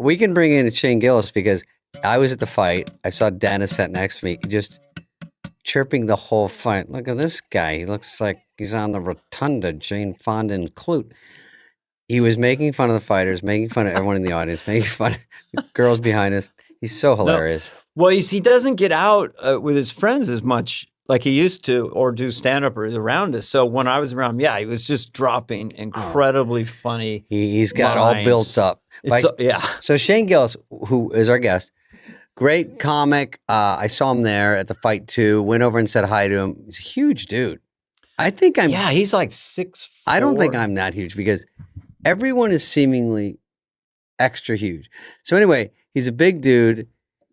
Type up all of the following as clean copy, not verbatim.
We can bring in Shane Gillis because I was at the fight. I saw Dennis sat next to me, just chirping the whole fight. Look at this guy. He looks like he's on the rotunda, Jane Fonda and Clute. He was making fun of the fighters, making fun of everyone in the audience, making fun of the girls behind us. He's so hilarious. No. Well, he doesn't get out with his friends as much like he used to, or do stand-up around us. So when I was around him, he was just dropping incredibly funny. He's got all built up. So Shane Gillis, who is our guest, great comic. I saw him there at the fight too. Went over and said hi to him. He's a huge dude. I think I'm. Yeah, he's like 6'4". I don't think I'm that huge because everyone is seemingly extra huge. So anyway, he's a big dude.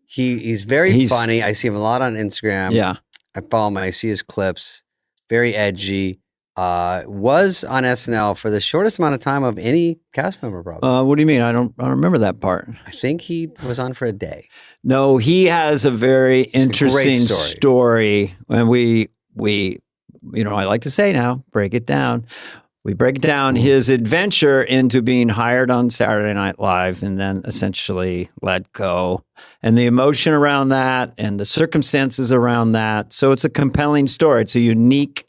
He's very funny. I see him a lot on Instagram. Yeah. I follow him. I see his clips. Very edgy. Was on SNL for the shortest amount of time of any cast member, probably. What do you mean? I don't remember that part. I think he was on for a day. No, he has a very interesting story. And we, I like to say now, break it down. We break down his adventure into being hired on Saturday Night Live and then essentially let go, and the emotion around that and the circumstances around that. So it's a compelling story. It's a unique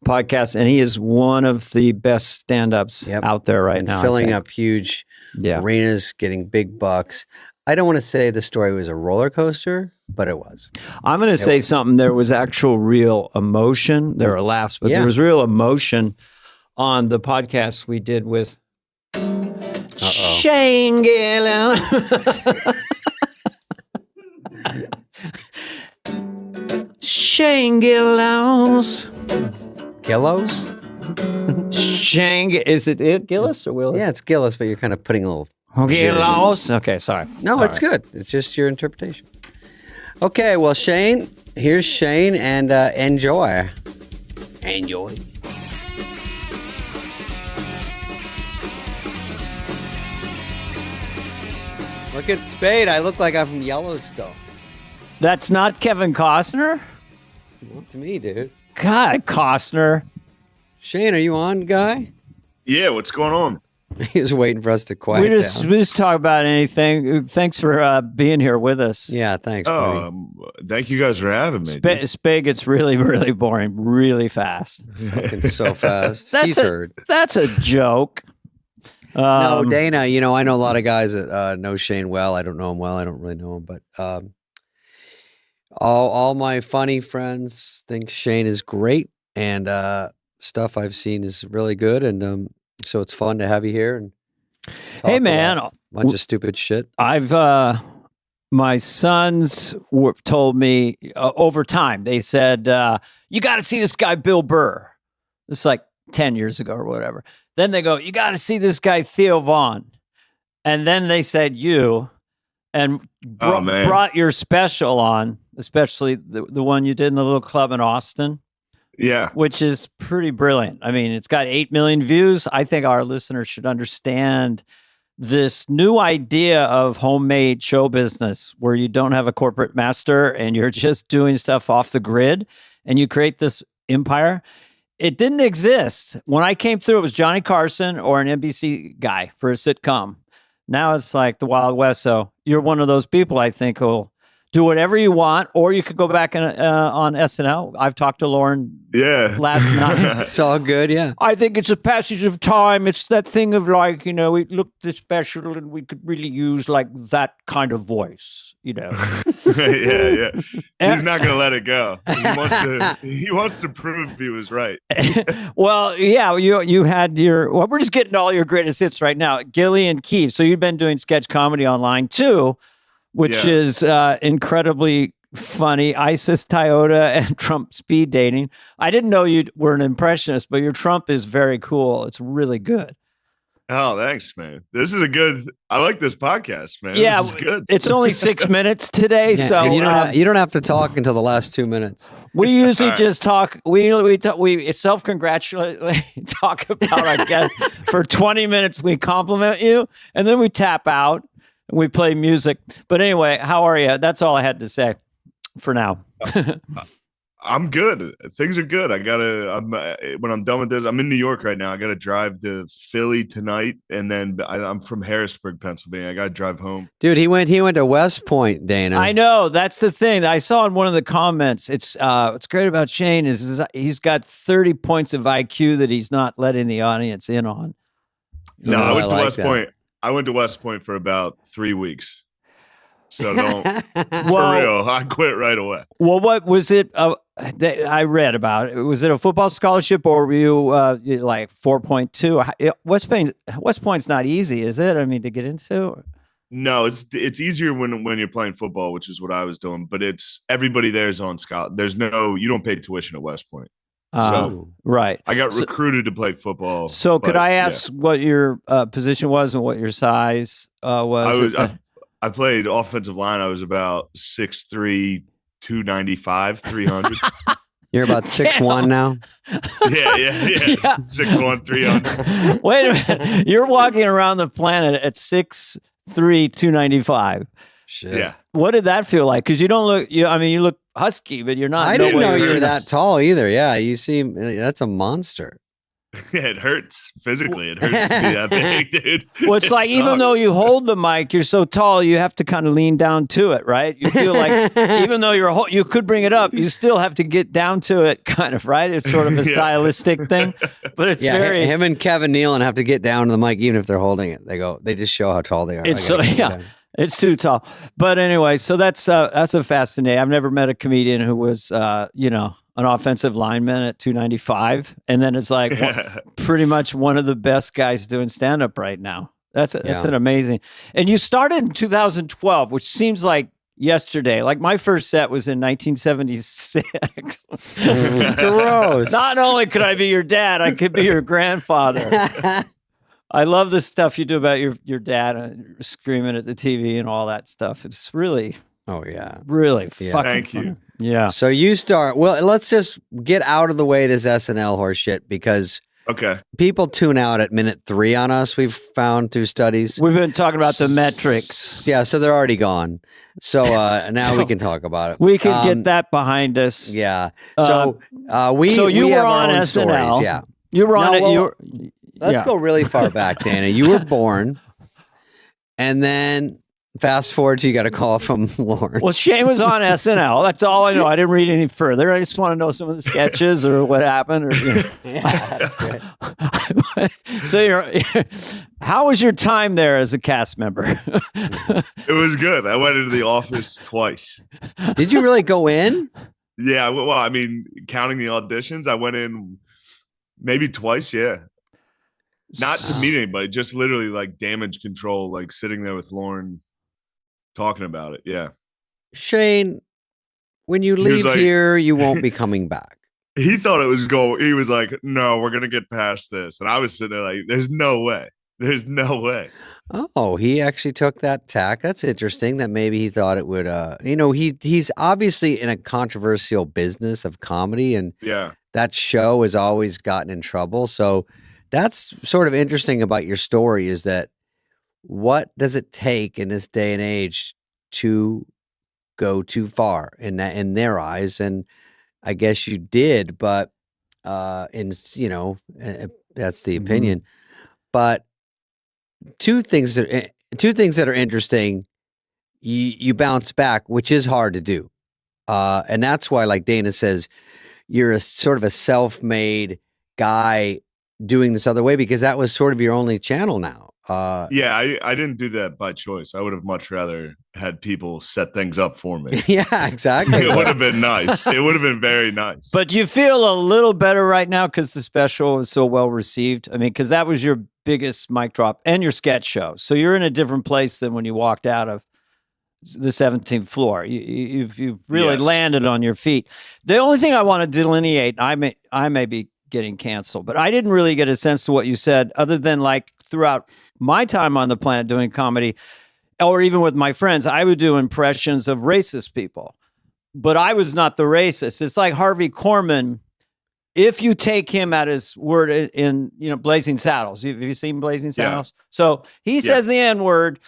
podcast, and he is one of the best stand-ups out there right now. Filling up huge arenas, getting big bucks. I don't want to say the story was a roller coaster, but it was. I'm going to say something. There was actual real emotion. There were laughs, but there was real emotion on the podcast we did with Shane Gillis. Shane Gillis. Gillis? Shane, is it Gillis or Willis? Yeah, it's Gillis, but you're kind of putting a little... Gillis? Okay, sorry. No, it's good. It's just your interpretation. Okay, well, Shane, here's Shane, and enjoy. Enjoy. Look at Spade. I look like I'm from Yellowstone. That's not Kevin Costner? Well, it's me, dude. God, Costner. Shane, are you on, guy? Yeah, what's going on? He was waiting for us to quiet down. We just talk about anything. Thanks for being here with us. Yeah, thanks, buddy. Thank you guys for having me. Spade gets really, really boring really fast. Fucking so fast. That's a joke. No, Dana, I know a lot of guys that know Shane well. I don't know him well. I don't really know him, but all my funny friends think Shane is great, and stuff I've seen is really good, and so it's fun to have you here. And hey, man, a bunch of stupid shit. My sons told me over time. They said, "You got to see this guy, Bill Burr." It's like 10 years ago or whatever. Then they go, "You got to see this guy, Theo Vaughn." And then they said you, and brought your special on, especially the one you did in the little club in Austin. Yeah. Which is pretty brilliant. I mean, it's got 8 million views. I think our listeners should understand this new idea of homemade show business where you don't have a corporate master and you're just doing stuff off the grid and you create this empire. It didn't exist. When I came through, it was Johnny Carson or an NBC guy for a sitcom. Now it's like the Wild West. So you're one of those people, I think, who'll do whatever you want, or you could go back on SNL. I've talked to Lauren last night. It's all good, yeah. I think it's a passage of time. It's that thing of like, we looked this special and we could really use like that kind of voice, Yeah. He's not going to let it go. He wants to prove he was right. Well, yeah, you had we're just getting all your greatest hits right now. Gilly and Keith. So you've been doing sketch comedy online too, which is incredibly funny. ISIS, Toyota, and Trump speed dating. I didn't know you were an impressionist, but your Trump is very cool. It's really good. Oh, thanks, man. This is I like this podcast, man. Yeah, this is good. It's only 6 minutes today, so you don't have to talk until the last 2 minutes. We usually just talk. We self-congratulate, talk about our guest for 20 minutes. We compliment you, and then we tap out. We play music. But anyway, how are you? That's all I had to say for now. I'm good. Things are good. When I'm done with this, I'm in New York right now. I gotta drive to Philly tonight, and then I'm from Harrisburg, Pennsylvania. I gotta drive home. Dude, he went to West Point, Dana. I know, that's the thing. I saw in one of the comments. It's what's great about Shane is he's got 30 points of IQ that he's not letting the audience in on. No, I went to like West that. Point. I went to West Point for about 3 weeks. So don't for Well- real. I quit right away. Well, what was it? I read about it. Was it a football scholarship, or were you like 4.2? West Point's not easy, is it? I mean, to get into. No, it's easier when you're playing football, which is what I was doing. But it's everybody there's on scholarship. You don't pay tuition at West Point. So Right. I got recruited to play football. So could but, I ask what your position was and what your size was? I played offensive line. I was about 6'3", 295, 300. You're about 6'1" now. Yeah. 6'1", 300. Wait a minute. You're walking around the planet at 6'3", 295. Shit. Yeah. What did that feel like? Because you don't look. You look husky, but you're not. I didn't know you were nowhere- that tall either. Yeah, you seem that's a monster. Yeah, it hurts physically. It hurts to be that big, dude. Well, it's like even though you hold the mic, you're so tall, you have to kind of lean down to it, right? You feel like even though you could bring it up, you still have to get down to it, kind of, right? It's sort of a stylistic thing, but it's very. Him and Kevin Nealon have to get down to the mic even if they're holding it. They just show how tall they are. It's so It's too tall. But anyway, so that's a fascinating. I've never met a comedian who was an offensive lineman at 295, and then it's like pretty much one of the best guys doing stand up right now. That's an amazing. And you started in 2012, which seems like yesterday. Like my first set was in 1976. Gross. Not only could I be your dad, I could be your grandfather. I love the stuff you do about your dad screaming at the TV and all that stuff. It's really, really fucking Thank funny. you. Yeah. So you start. Well, let's just get out of the way this SNL horse shit because Okay. people tune out at minute 3 on us. We've found through studies. We've been talking about the metrics. Yeah, so they're already gone. So now we can talk about it. We can get that behind us. Yeah. So So we you have were our on own SNL. stories. Yeah. You were on No, it. well, Let's go really far back, Dana. You were born, and then fast forward to you got a call from Lauren. Well, Shane was on SNL. That's all I know. I didn't read any further. I just want to know some of the sketches or what happened. Or, Yeah, that's great. So how was your time there as a cast member? It was good. I went into the office twice. Did you really go in? Yeah. Well, I mean, counting the auditions, I went in maybe twice. Yeah. Not to meet anybody, just literally like damage control, like sitting there with Lauren talking about it. Yeah. Shane, when you was leave like- here, you won't be coming back. He thought it was he was like, no, we're going to get past this. And I was sitting there like, there's no way. There's no way. Oh, he actually took that tack. That's interesting that maybe he thought it would, he's obviously in a controversial business of comedy, and Yeah. that show has always gotten in trouble. So that's sort of interesting about your story is that what does it take in this day and age to go too far in their eyes? And I guess you did, but that's the opinion. But two things that are interesting. You bounce back, which is hard to do, and that's why, like Dana says, you're a sort of a self-made guy doing this other way because that was sort of your only channel now. Yeah, I didn't do that by choice. I would have much rather had people set things up for me. Yeah, exactly. It would have been nice. It would have been very nice. But you feel a little better right now because the special was so well received. I mean, because that was your biggest mic drop and your sketch show. So you're in a different place than when you walked out of the 17th floor. You've really Yes. landed on your feet. The only thing I want to delineate, I may be getting canceled, but I didn't really get a sense to what you said other than like throughout my time on the planet doing comedy, or even with my friends, I would do impressions of racist people, but I was not the racist. It's like Harvey Korman. If you take him at his word in Blazing Saddles, have you seen Blazing Saddles? So he says the N-word.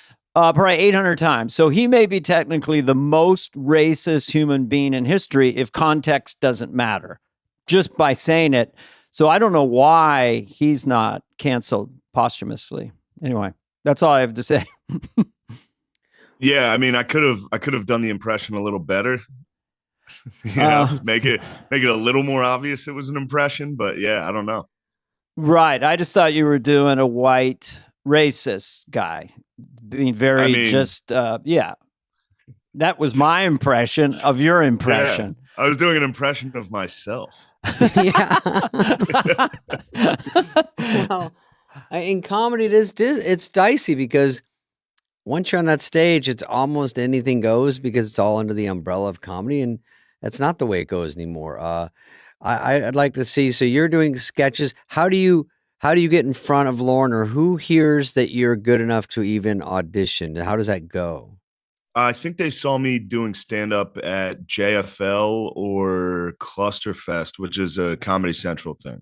Probably 800 times. So he may be technically the most racist human being in history if context doesn't matter, just by saying it. So I don't know why he's not canceled posthumously. Anyway, that's all I have to say. Yeah, I mean, I could have done the impression a little better. Make it a little more obvious it was an impression, but yeah, I don't know. Right. I just thought you were doing a white racist guy, being very yeah. That was my impression of your impression. Yeah, I was doing an impression of myself. Yeah. Well, in comedy, it's dicey because once you're on that stage, it's almost anything goes because it's all under the umbrella of comedy, and that's not the way it goes anymore. I'd like to see. So you're doing sketches. How do you get in front of Lauren, or who hears that you're good enough to even audition? How does that go? I think they saw me doing stand-up at JFL or Clusterfest, which is a Comedy Central thing.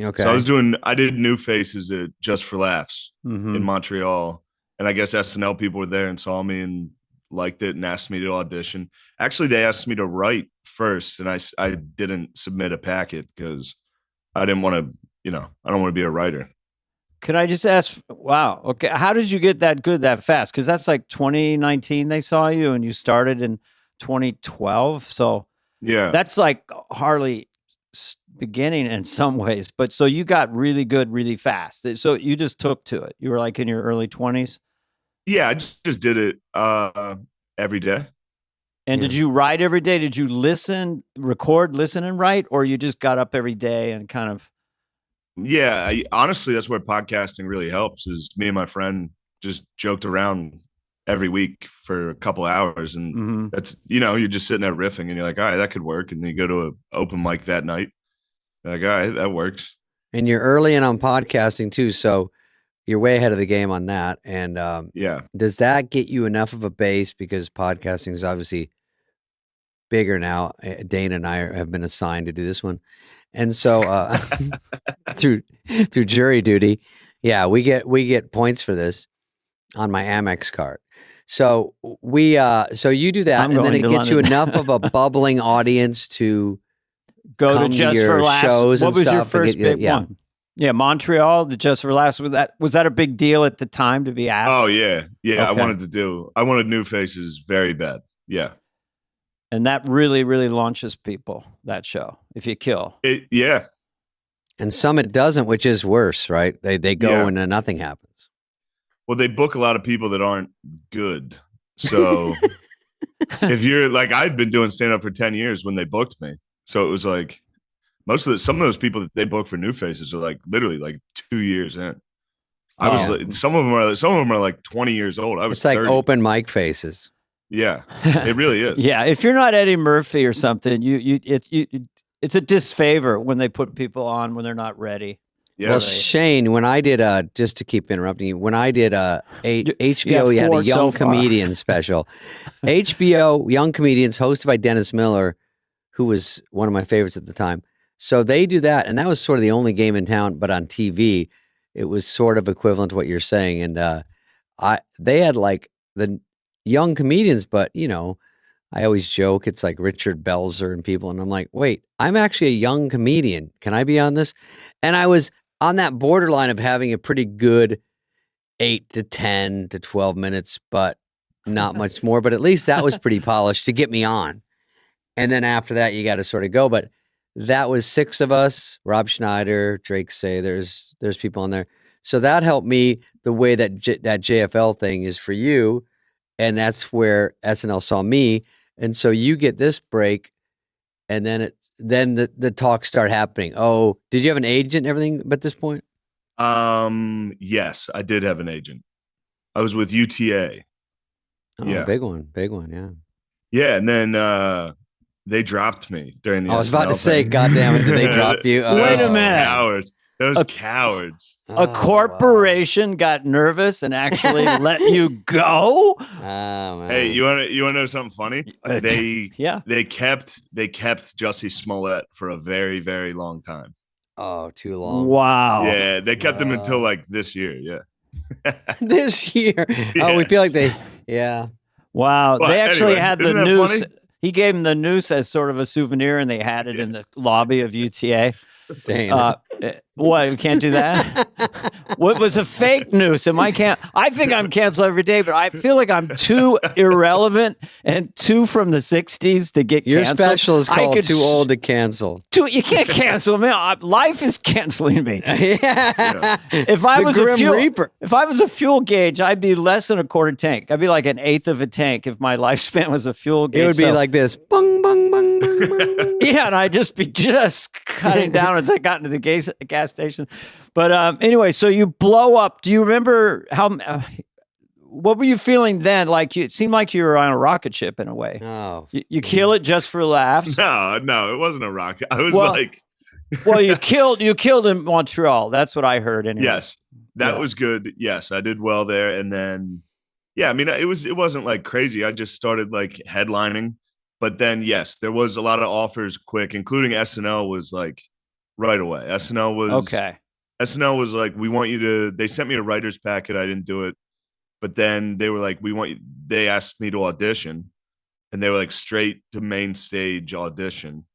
Okay. So I did New Faces at Just for Laughs in Montreal. And I guess SNL people were there and saw me and liked it and asked me to audition. Actually, they asked me to write first, and I didn't submit a packet because I didn't want to, I don't want to be a writer. Could I just ask, wow, okay, how did you get that good that fast? Because that's like 2019 they saw you, and you started in 2012. So yeah, that's like hardly beginning in some ways. But so you got really good really fast. So you just took to it. You were like in your early 20s? Yeah, I just did it every day. And did you write every day? Did you record, listen, and write? Or you just got up every day and kind of... Yeah, honestly, that's where podcasting really helps is me and my friend just joked around every week for a couple hours. And that's, you're just sitting there riffing and you're like, all right, that could work. And then you go to an open mic that night. You're like, all right, that works. And you're early in on podcasting too. So you're way ahead of the game on that. And does that get you enough of a base? Because podcasting is obviously bigger now. Dana and I have been assigned to do this one. And so through jury duty, we get points for this on my Amex card. So so you do that, and then it gets you enough of a bubbling audience to go to Just for Laughs. Shows what and was stuff. Your first big one? Yeah, Montreal, the Just for Laughs. Was that a big deal at the time to be asked? Oh yeah. Okay. I wanted New Faces very bad. Yeah. And that really, really launches people, that show, if you kill. Yeah. And some it doesn't, which is worse, right? They go and nothing happens. Well, they book a lot of people that aren't good. So if you're like, I'd been doing stand-up for 10 years when they booked me. So it was like some of those people that they book for New Faces are like literally like 2 years in. I was like, some of them are like 20 years old. I was It's like 30. open mic faces. Yeah, it really is. Yeah, if you're not Eddie Murphy or something, it's a disfavor when they put people on when they're not ready. Yeah. Well, Shane, when I did just to keep interrupting you, when I did HBO, you had a young comedian special. HBO Young Comedians, hosted by Dennis Miller, who was one of my favorites at the time. So they do that, and that was sort of the only game in town. But on TV, it was sort of equivalent to what you're saying. And they had like the young comedians, but I always joke it's like Richard Belzer and people, and I'm like, wait, I'm actually a young comedian. Can I be on this? And I was on that borderline of having a pretty good 8 to 10 to 12 minutes, but not much more. But at least that was pretty polished to get me on. And then after that, you got to sort of go. But that was 6 of us: Rob Schneider, Drake Say. There's people on there. So that helped me the way that that JFL thing is for you. And that's where SNL saw me. And so you get this break, and then the talks start happening. Oh, did you have an agent and everything at this point? Yes, I did have an agent. I was with UTA. Oh, yeah. Big one, yeah. Yeah, and then they dropped me during the I was about to say, God damn it, did they drop you? Wait a minute. Cowards. Those cowards. A corporation got nervous and actually let you go? Oh, man. Hey, you want to know something funny? They kept Jussie Smollett for a very, very long time. Oh, too long. Wow. Yeah, they kept him until like this year. Yeah. This year. Oh, we feel like they. Yeah. Wow. But they actually anyway, had the isn't that noose. funny? He gave him the noose as sort of a souvenir, and they had it in the lobby of UTA. Dana. What? We can't do that? What was a fake noose? I think I'm canceled every day, but I feel like I'm too irrelevant and too from the 60s to get Your canceled. special is called Too Old to Cancel. You can't cancel me. Life is canceling me. Yeah. If I was a Grim fuel, Reaper. if I was a fuel gauge, I'd be less than a quarter tank. I'd be like an eighth of a tank if my lifespan was a fuel gauge. It would be like this. Bung, bung, bung, bung, bung. Yeah, and I'd just be cutting down as I got into the gas station. But anyway, so you blow up. Do you remember what were you feeling then? Like it seemed like you were on a rocket ship in a way. Oh. You kill it just for laughs. No, it wasn't a rocket. I was Well, you killed in Montreal. That's what I heard anyway. Yes, that was good. Yes, I did well there. And then, yeah, I mean, it wasn't like crazy. I just started like headlining, but then yes, there was a lot of offers quick, including SNL was like right away. SNL was okay. SNL was like, we want you to. They sent me a writer's packet. I didn't do it, but then they were like, they asked me to audition, and they were like straight to main stage audition.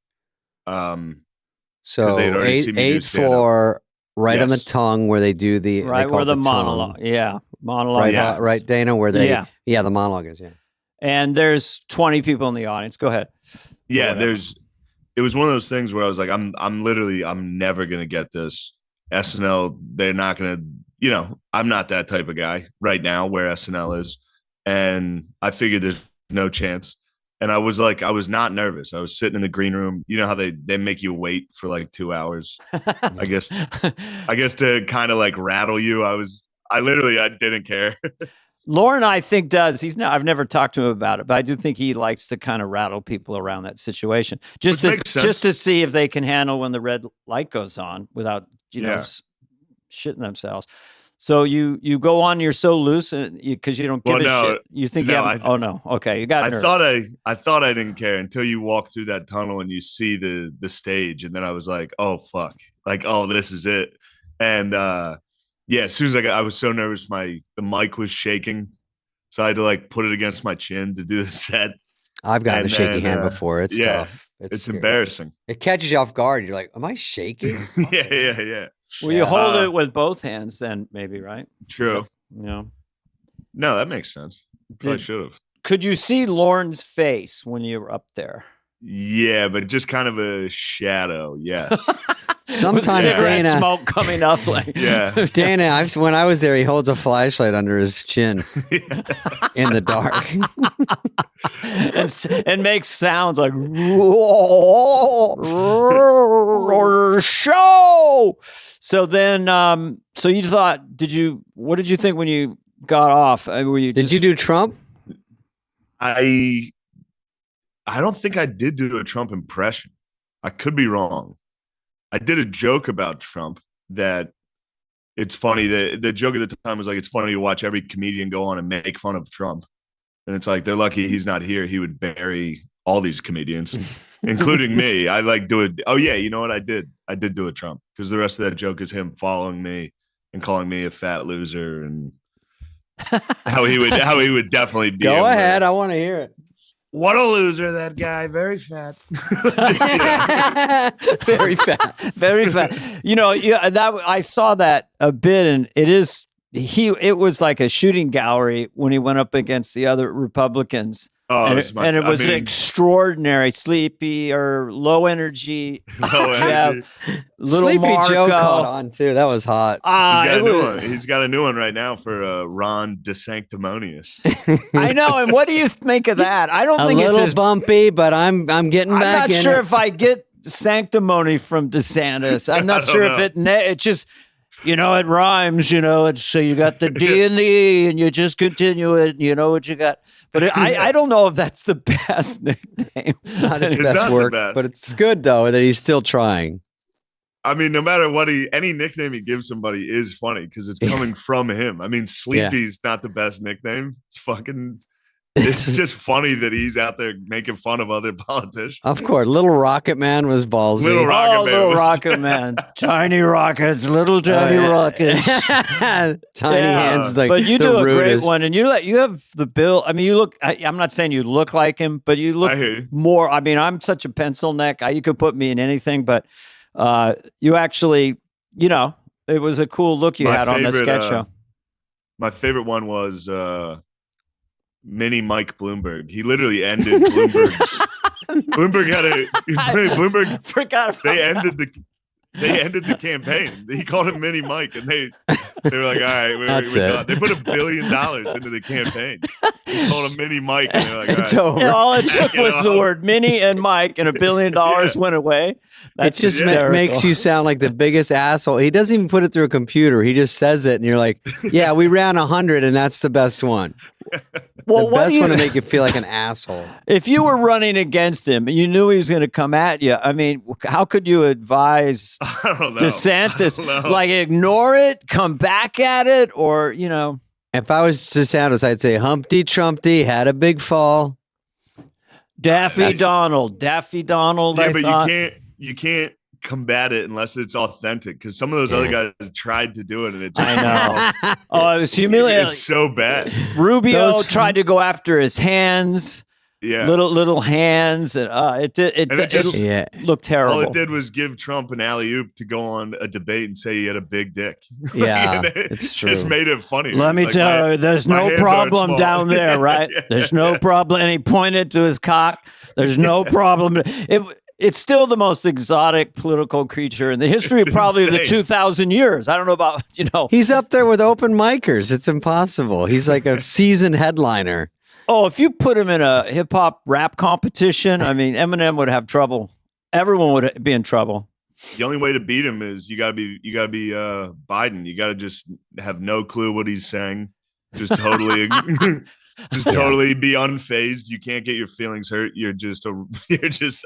So they'd already seen me do eighth stand-up. floor, right on the Yes. tongue where they do the Right they call where it the tongue. monologue. Yeah. Monologue. Right, Yeah. right, Dana, where they Yeah. the monologue is, yeah. And there's 20 people in the audience. Go ahead. Yeah, Whatever. it was one of those things where I was like, I'm never gonna get this. SNL, they're not gonna, I'm not that type of guy right now where SNL is. And I figured there's no chance. And I was not nervous. I was sitting in the green room. You know how they make you wait for like 2 hours, I guess to kind of like rattle you. I didn't care. Lauren, I think, does. I've never talked to him about it, but I do think he likes to kind of rattle people around that situation, just Which makes sense. just to see if they can handle when the red light goes on without shitting themselves. So you go on. You're so loose because you don't give a shit. You think you have? Oh no. Okay, you got nervous. I thought I didn't care until you walk through that tunnel and you see the stage, and then I was like, oh fuck, like this is it. And yeah, as soon as I was so nervous, the mic was shaking, so I had to like put it against my chin to do the set. I've gotten a shaky hand before. It's tough. It's embarrassing. It catches you off guard. You're like, am I shaking? Yeah. Well, you hold it with both hands, then maybe, right? True. No, that makes sense. I should have. Could you see Lauren's face when you were up there? Yeah, but just kind of a shadow. Yes. Sometimes cigarette Dana smoke coming up like Dana, when I was there, he holds a flashlight under his chin in the dark and makes sounds like show. So then, so you thought? What did you think when you got off? Did you do Trump? I don't think I did do a Trump impression. I could be wrong. I did a joke about Trump that it's funny. The joke at the time was like, it's funny to watch every comedian go on and make fun of Trump. And it's like, they're lucky he's not here. He would bury all these comedians, including me. I like do it. Oh yeah. You know what I did? I did do a Trump because the rest of that joke is him following me and calling me a fat loser and how he would definitely be. Go ahead. I want to hear it. What a loser, that guy. Very fat. Very fat. Very fat. I saw that a bit, and it was like a shooting gallery when he went up against the other Republicans. Oh, it was extraordinary, sleepy or low energy. Energy. Little Sleepy Marco. Joe caught on too. That was hot. He's got a new one right now for Ron DeSanctimonious. I know. And what do you make of that? I don't think it's a little bumpy, but I'm getting back. I'm not sure if I get sanctimony from DeSantis. I'm not sure if it just. It rhymes, so you got the D and the E and you just continue it. And you know what you got. But I don't know if that's the best nickname. It's not his best work, but it's good, though, that he's still trying. I mean, no matter what any nickname he gives somebody is funny because it's coming from him. I mean, Sleepy's not the best nickname. It's fucking It's just funny that he's out there making fun of other politicians. Of course, Little Rocket Man was ballsy. Little Rocket Man Little was- Rocket Man. Tiny rockets, little tiny rockets. Tiny hands, like but you the do a rudest. great one, and you have the bill. I mean, you look. I'm not saying you look like him, but you look I hear you. more. I mean, I'm such a pencil neck. You could put me in anything, but you actually, it was a cool look you My had on the favorite, sketch show. My favorite one was Mini Mike Bloomberg. He literally ended Bloomberg's. Bloomberg had a Bloomberg. Forgot about They ended the campaign. He called him Mini Mike, and they were like, "All right, we're That's done." it. They put $1 billion into the campaign. He called him Mini Mike, and they're like, "All It's right." over. Yeah, all it took Back it was the up. word Minnie and Mike, and $1 billion went away. That's It just hysterical. makes you sound like the biggest asshole. He doesn't even put it through a computer. He just says it, and you're like, "Yeah, we ran 100, and that's the best one." Well, The what best do you, one to make you feel like an asshole. if you were running against him and you knew he was going to come at you? I mean, how could you advise I don't know. DeSantis? I don't know. Like, ignore it, come back at it, or If I was DeSantis, I'd say Humpty Trumpty had a big fall. Daffy Donald. yeah, I but thought. you can't combat it unless it's authentic. Because some of those other guys tried to do it, and it just I know. Oh, it was humiliating. It's so bad. Rubio Those- tried to go after his hands, Yeah. little hands, and it And it just- Yeah. looked terrible. All it did was give Trump an alley oop to go on a debate and say he had a big dick. Yeah, And it it's just true. made it funny. Let me tell you, there's my no hands aren't problem small. down there, right? Yeah. There's no problem. And he pointed to his cock. There's no problem. It's still the most exotic political creature in the history of It's probably the insane. 2,000 years. I don't know about, He's up there with open micers. It's impossible. He's like a seasoned headliner. Oh, if you put him in a hip hop rap competition, I mean, Eminem would have trouble. Everyone would be in trouble. The only way to beat him is you gotta be Biden. You gotta just have no clue what he's saying. Just totally totally be unfazed. You can't get your feelings hurt. You're just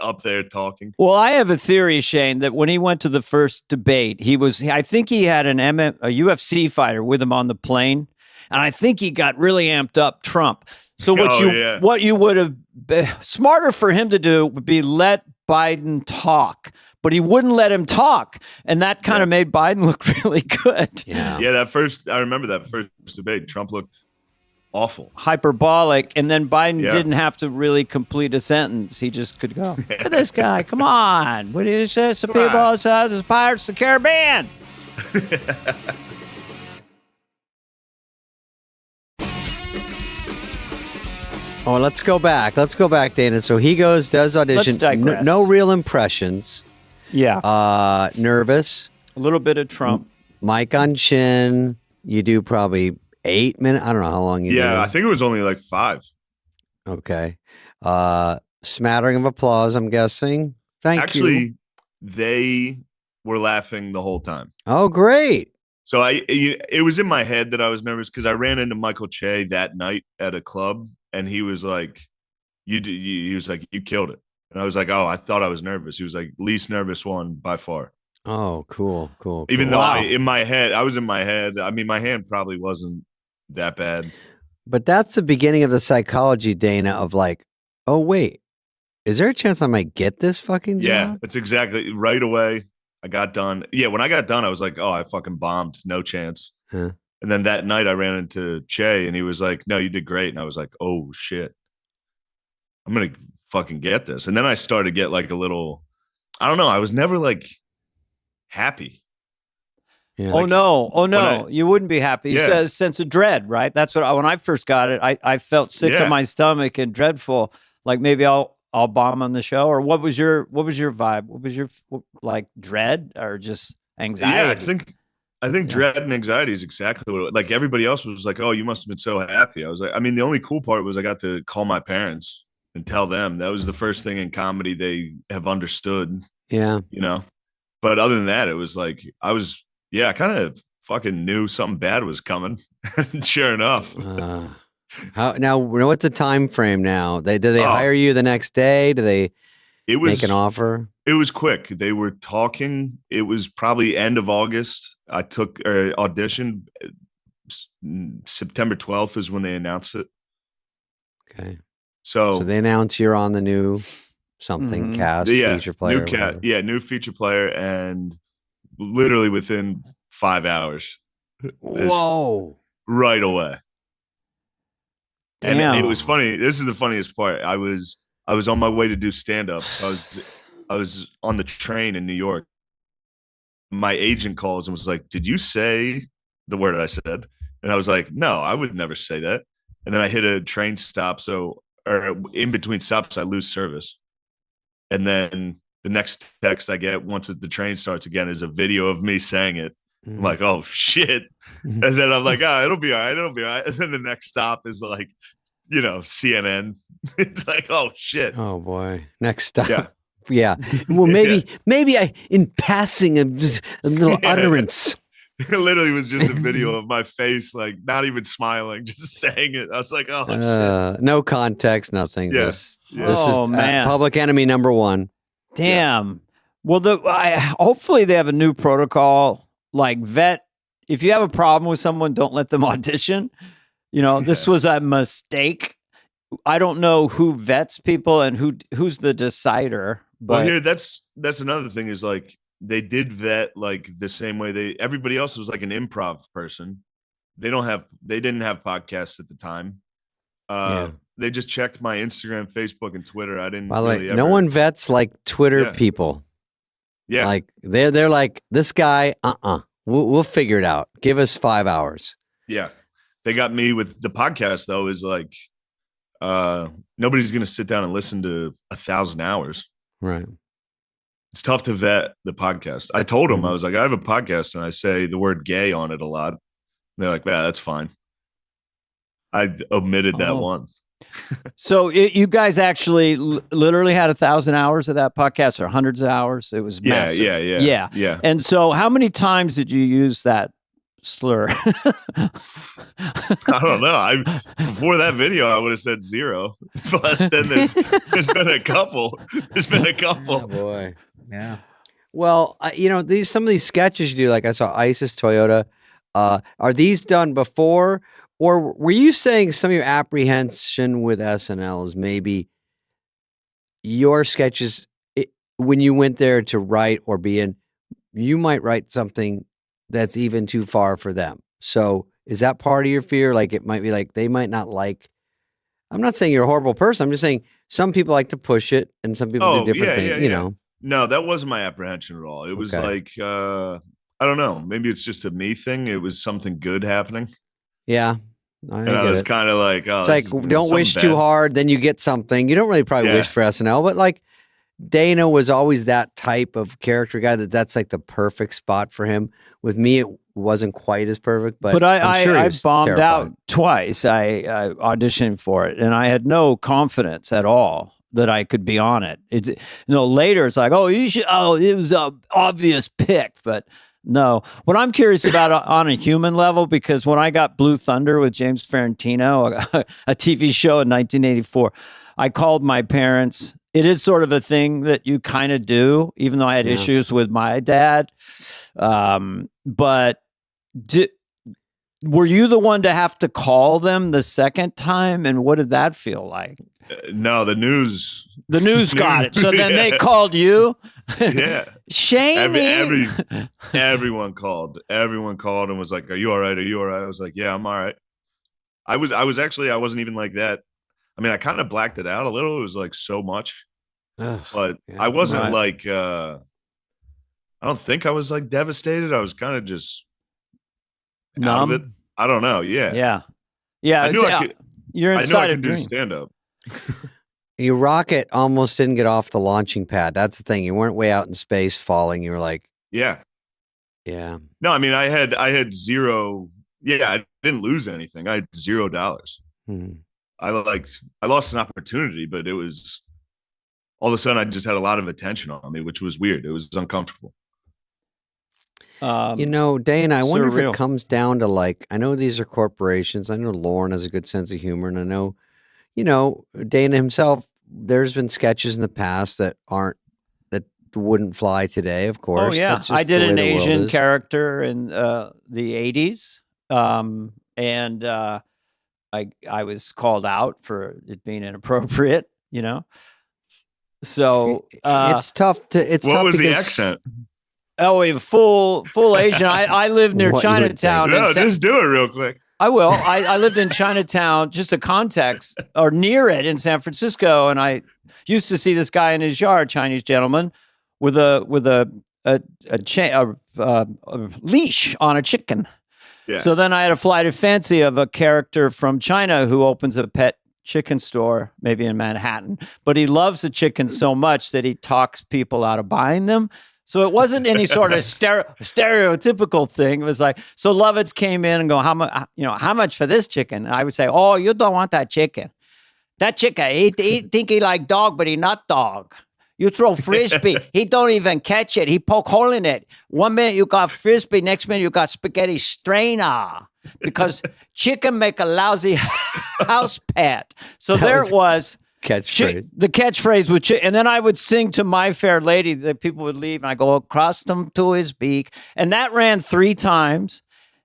up there talking. Well, I have a theory, Shane, that when he went to the first debate, I think he had a UFC fighter with him on the plane. And I think he got really amped up Trump. So what you would have been smarter for him to do would be let Biden talk, but he wouldn't let him talk. And that kind of made Biden look really good. Yeah. Yeah, I remember that first debate. Trump looked awful. Hyperbolic. And then Biden didn't have to really complete a sentence. He just could go, look at this guy. Come on. What do you say? Some people says it's Pirates of the Caribbean. Oh, let's go back. Dana. So he does audition. Let's digress. No real impressions. Yeah. Nervous. A little bit of Trump. Mic on chin. You do probably 8 minutes. I don't know how long you do. Yeah, I think it was only like 5. Okay. Smattering of applause, I'm guessing. Thank you. Actually, they were laughing the whole time. Oh, great. So it was in my head that I was nervous because I ran into Michael Che that night at a club, and he was like, he was like, you killed it. And I was like, oh, I thought I was nervous. He was like, least nervous one by far. Oh, cool. Even though Wow. I was in my head. I mean, my hand probably wasn't that bad. But that's the beginning of the psychology, Dana, of like, oh, wait, is there a chance I might get this fucking job? Yeah, it's exactly right away. I got done. Yeah, when I got done, I was like, oh, I fucking bombed. No chance. Huh. And then that night I ran into Che and he was like, no, you did great. And I was like, oh, shit. I'm going to fucking get this. And then I started to get like a little, I don't know. I was never like happy. Yeah. Oh no! I- You wouldn't be happy. You Yeah. said a sense of dread, right? That's what when I first got it. I felt sick to Yeah. my stomach and dreadful. Like maybe I'll bomb on the show. Or what was your vibe? What was your like dread or just anxiety? Yeah, I think dread and anxiety is exactly what like everybody else was like, oh, you must have been so happy. I was like, I mean, the only cool part was I got to call my parents and tell them. That was the first thing in comedy they have understood, Yeah. you know. But other than that, it was like I kind of fucking knew something bad was coming. Sure enough. How now? What's the time frame now? Do they Oh. hire you the next day? Do they It was make an offer? It was quick. They were talking. It was probably end of August. I took audition. September 12th is when they announced it. Okay. So they announce you're on the new something cast feature player. New feature player, and literally within 5 hours. Whoa. Right away. Damn. And it was funny. This is the funniest part. I was on my way to do stand up. So I was on the train in New York. My agent calls and was like, "Did you say the word I said?" And I was like, "No, I would never say that." And then I hit a train stop, or in between stops I lose service. And then the next text I get once the train starts again is a video of me saying it. I'm like, "Oh shit." And then I'm like, it'll be all right. It'll be all right. And then the next stop is like, CNN. It's like, oh shit. Oh boy. Next stop. Yeah. Yeah. Well, maybe I, in passing, a little utterance. It literally was just a video of my face, like not even smiling, just saying it. I was like, oh, shit. No context, nothing. Yes. This is man. Public Enemy number 1. Damn. Yeah. Well, hopefully they have a new protocol, like vet. If you have a problem with someone, don't let them audition. This was a mistake. I don't know who vets people and who's the decider. But well, here that's another thing is like they did vet like the same way everybody else was like an improv person. They didn't have podcasts at the time. They just checked my Instagram, Facebook, and Twitter. I didn't. By the way, no one vets like Twitter people. Yeah, like they're like this guy. We'll figure it out. Give us 5 hours. Yeah, they got me with the podcast though. Is like nobody's gonna sit down and listen to 1,000 hours. Right. It's tough to vet the podcast. I told them I was like, I have a podcast and I say the word gay on it a lot. And they're like, yeah, that's fine. I omitted that one. So you guys actually literally had 1,000 hours of that podcast, or hundreds of hours? It was massive. Yeah. And so how many times did you use that slur? I don't know. Before that video, I would have said 0, but then there's been a couple. Oh boy, yeah. Well, some of these sketches you do, like I saw ISIS Toyota. Are these done before, or were you saying some of your apprehension with SNL is maybe your sketches when you went there to write or be in, you might write something that's even too far for them. So is that part of your fear? Like it might be like they might not like. I'm not saying you're a horrible person. I'm just saying some people like to push it, and some people do different things. You know. No, that wasn't my apprehension at all. It was like I don't know. Maybe it's just a me thing. It was something good happening. Yeah. I was kind of like, oh, it's like don't wish too hard, then you get something. You don't really probably wish for SNL, but like Dana was always that type of character guy that's like the perfect spot for him. With me, it wasn't quite as perfect, but I'm sure I bombed terrified. out twice. I auditioned for it, and I had no confidence at all that I could be on it. It's later it's like, oh, you should. Oh, it was an obvious pick, but no. What I'm curious about on a human level, because when I got Blue Thunder with James Ferrantino, a TV show in 1984, I called my parents. It is sort of a thing that you kind of do, even though I had issues with my dad. But were you the one to have to call them the second time? And what did that feel like? No, the news. The news got it. So then they called you. Yeah. Shamey. Everyone called. Everyone called and was like, "Are you all right? Are you all right?" I was like, "Yeah, I'm all right." I wasn't even like that. I mean, I kind of blacked it out a little. It was like so much, but I wasn't like. I don't think I was like devastated. I was kind of just out of it. I don't know. Yeah. I knew you're inside a do dream. Stand up. Your rocket almost didn't get off the launching pad. That's the thing. You weren't way out in space falling. You were like, yeah. No, I mean, I had zero. Yeah, I didn't lose anything. I had $0. I lost an opportunity, but it was all of a sudden I just had a lot of attention on me, which was weird. It was uncomfortable. Dana, I wonder if it comes down to like, I know these are corporations. I know Lauren has a good sense of humor, and I know, Dana himself, there's been sketches in the past that wouldn't fly today, of course. Oh, yeah. I did an Asian character in the 80s. And I was called out for it being inappropriate, So it's tough to. It's What tough was the because accent? Oh, a full Asian. I lived near What you would Chinatown. No, just do it real quick. I will. I lived in Chinatown, just a context, or near it in San Francisco, and I used to see this guy in his yard, Chinese gentleman, with a leash on a chicken. Yeah. So then I had a flight of fancy of a character from China who opens a pet chicken store, maybe in Manhattan, but he loves the chicken so much that he talks people out of buying them. So it wasn't any sort of stereotypical thing. It was like, so Lovitz came in and go, how much for this chicken? And I would say, oh, you don't want that chicken. That chicken, he think he like dog, but he not dog. You throw frisbee, he don't even catch it. He poke hole in it. 1 minute you got frisbee, next minute you got spaghetti strainer. Because chicken make a lousy house pet. So there it was. Catchphrase. The catchphrase would, and then I would sing to My Fair Lady that people would leave, and I go across them to his beak, and that ran 3 times.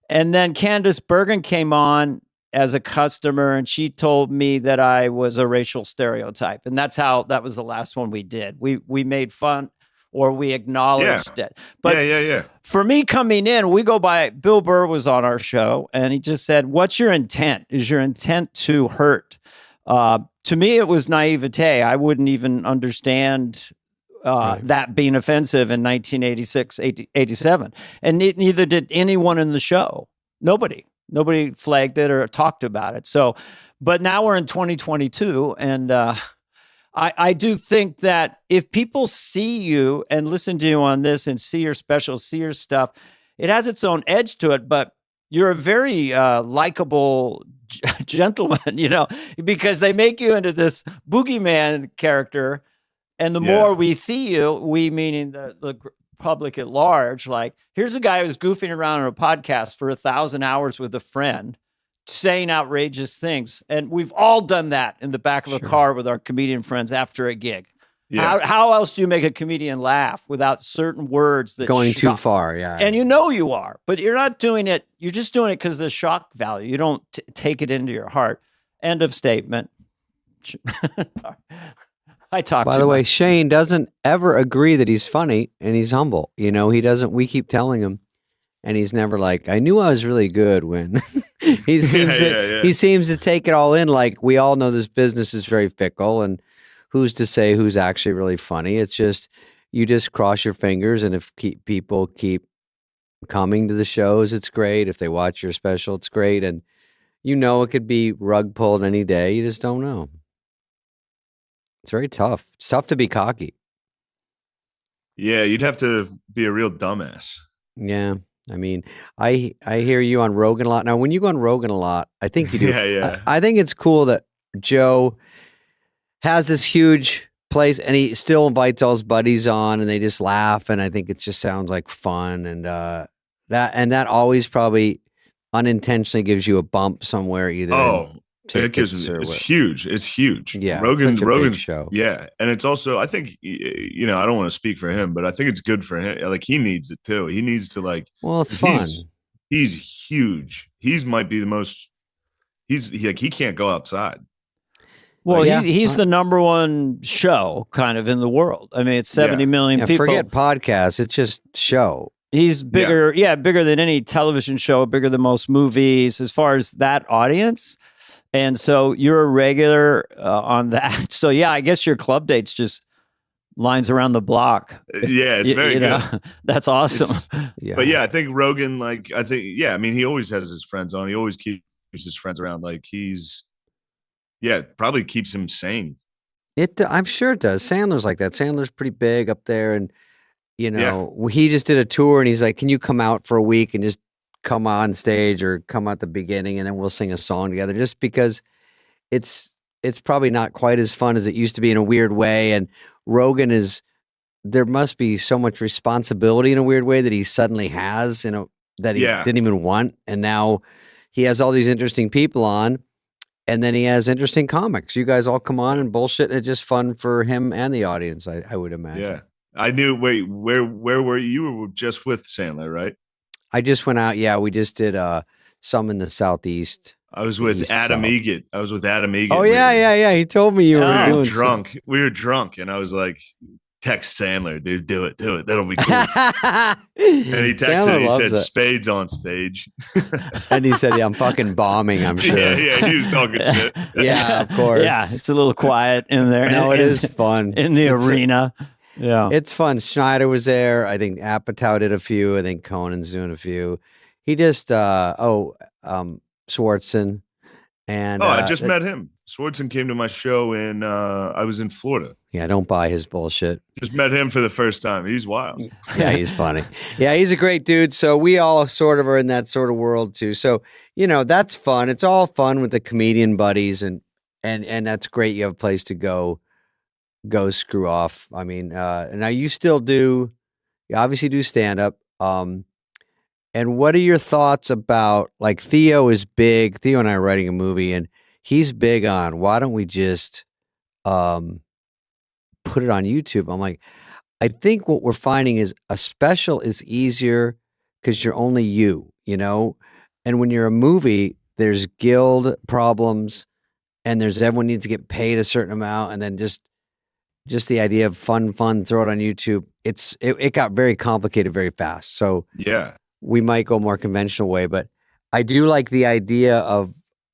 And then Candace Bergen came on as a customer, and she told me that I was a racial stereotype, and that was the last one we did. We made fun, or we acknowledged it. But for me coming in, we go by. Bill Burr was on our show, and he just said, "What's your intent? Is your intent to hurt?" To me, it was naivete. I wouldn't even understand that being offensive in 1986, 87. And neither did anyone in the show. Nobody flagged it or talked about it. So, but now we're in 2022. And I do think that if people see you and listen to you on this and see your special, see your stuff, it has its own edge to it. But you're a very likable gentleman, because they make you into this boogeyman character. And the more we see you, we meaning the public at large, like, here's a guy who's goofing around on a podcast for 1,000 hours with a friend, saying outrageous things. And we've all done that in the back of a car with our comedian friends after a gig. Yeah. How else do you make a comedian laugh without certain words that going too far? Yeah. And you are, but you're not doing it. You're just doing it because of the shock value. You don't take it into your heart. End of statement. I talk. By the way, Shane doesn't ever agree that he's funny, and he's humble. He doesn't. We keep telling him, and he's never like, I knew I was really good when. He seems he seems to take it all in. Like, we all know this business is very fickle, and who's to say who's actually really funny? It's just, you just cross your fingers, and if people keep coming to the shows, it's great. If they watch your special, it's great. And it could be rug pulled any day. You just don't know. It's very tough. It's tough to be cocky. Yeah, you'd have to be a real dumbass. Yeah. I mean, I hear you on Rogan a lot. Now, when you go on Rogan a lot, I think you do. Yeah. I think it's cool that Joe has this huge place, and he still invites all his buddies on, and they just laugh, and I think it just sounds like fun, and that always probably unintentionally gives you a bump somewhere, either. It's huge. It's huge. Yeah, Rogan's big show. Yeah, and it's also, I think, I don't want to speak for him, but I think it's good for him. Like, he needs it too. He needs to, like. Well, it's fun. He's huge. He might be the most. He can't go outside. Well, he's the number one show kind of in the world. I mean, it's 70 million people. Forget podcasts. It's just show. He's bigger, bigger than any television show, bigger than most movies as far as that audience. And so you're a regular on that. So, I guess your club dates just lines around the block. Yeah, it's very good. That's awesome. But I think Rogan, I mean, he always has his friends on. He always keeps his friends around. Like, probably keeps him sane. I'm sure it does. Sandler's like that. Sandler's pretty big up there. And, he just did a tour, and he's like, can you come out for a week and just come on stage or come at the beginning, and then we'll sing a song together, just because it's probably not quite as fun as it used to be in a weird way. And Rogan there must be so much responsibility in a weird way that he suddenly has, that he didn't even want. And now he has all these interesting people on, and then he has interesting comics. You guys all come on and bullshit, and it's just fun for him and the audience, I would imagine. Yeah. I knew, wait, where were you? You were just with Sandler, right? I just went out. Yeah, we just did some in the Southeast. I was He with Adam sucked. Egget. I was with Adam Egget. Oh yeah. He told me you Oh. were We were doing drunk. We were drunk, and I was like, "Text Sandler, dude, do it. That'll be cool." and And he texted. Sandler He loves said, it. "Spade's on stage." And he said, "Yeah, I'm fucking bombing. I'm sure." Yeah. He was talking shit. Yeah, of course. Yeah, it's a little quiet in there. No, it is fun in the arena. Yeah, It's fun. Schneider was there. I think Apatow did a few. I think Conan's doing a few. He just Swartzen and I just met him. Swartzen came to my show in. I was in Florida. yeah, don't buy his bullshit. Just met him for the first time. He's wild. Yeah, he's funny. Yeah, he's a great dude. So we all sort of are in that sort of world too. So, that's fun. It's all fun with the comedian buddies and that's great. You have a place to go screw off. I mean, now you obviously do stand up. And what are your thoughts about, like, Theo is big. Theo and I are writing a movie and he's big on, why don't we just put it on YouTube? I'm like, I think what we're finding is a special is easier because you're only you, and when you're a movie, there's guild problems and there's everyone needs to get paid a certain amount. And then just the idea of fun, throw it on YouTube. It got very complicated very fast. So Yeah. we might go more conventional way, but I do like the idea of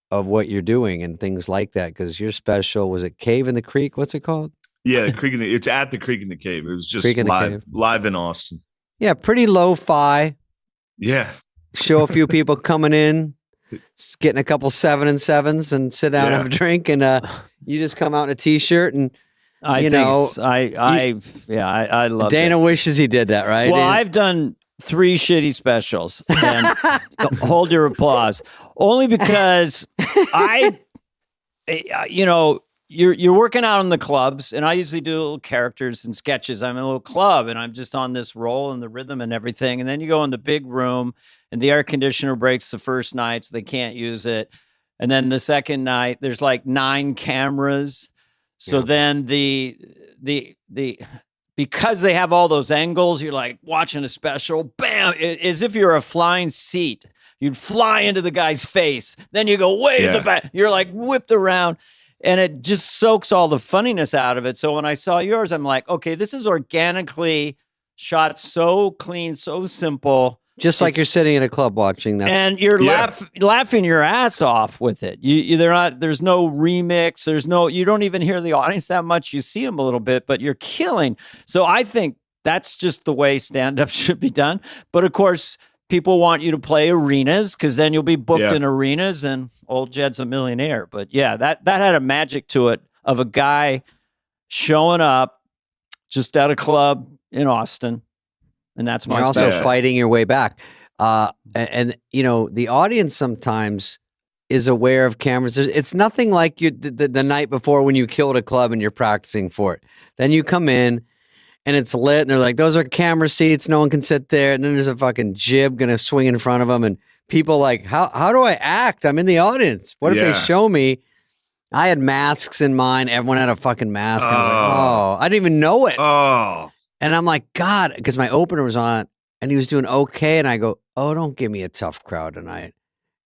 what you're doing and things like that. Cause you're special. Was it Cave in the Creek? What's it called? Yeah, it's at the Creek in the Cave. It was just Creek in the Cave. live in Austin. Yeah. Pretty lo-fi. Yeah. Show a few people coming in, getting a couple 7 and 7s and sit down and have a drink. And you just come out in a t-shirt and, I love Dana wishes he did that, right? Well, Dana? I've done 3 shitty specials, and hold your applause. Only because you're working out in the clubs, and I usually do little characters and sketches. I'm in a little club, and I'm just on this roll and the rhythm and everything. And then you go in the big room, and the air conditioner breaks the first night, so they can't use it. And then the second night, there's like 9 cameras. So then the because they have all those angles, you're like watching a special, bam, as if you're a flying seat. You'd fly into the guy's face. Then you go way to the back. You're like whipped around. And it just soaks all the funniness out of it. So when I saw yours, I'm like, okay, this is organically shot, so clean, so simple. Just like you're sitting in a club watching that. And you're laughing your ass off with it. There's no remix. You don't even hear the audience that much. You see them a little bit, but you're killing. So I think that's just the way stand-up should be done. But of course, people want you to play arenas because then you'll be booked in arenas, and old Jed's a millionaire. But yeah, that had a magic to it of a guy showing up just at a club in Austin. And that's my You're special. also fighting your way back. And the audience sometimes is aware of cameras. It's nothing like the night before when you killed a club and you're practicing for it. Then you come in and it's lit and they're like, those are camera seats. No one can sit there. And then there's a fucking jib going to swing in front of them. And people like, how do I act? I'm in the audience. What if they show me? I had masks in mine. Everyone had a fucking mask. And I was like, I didn't even know it. Oh. And I'm like, God, because my opener was on and he was doing okay. And I go, don't give me a tough crowd tonight.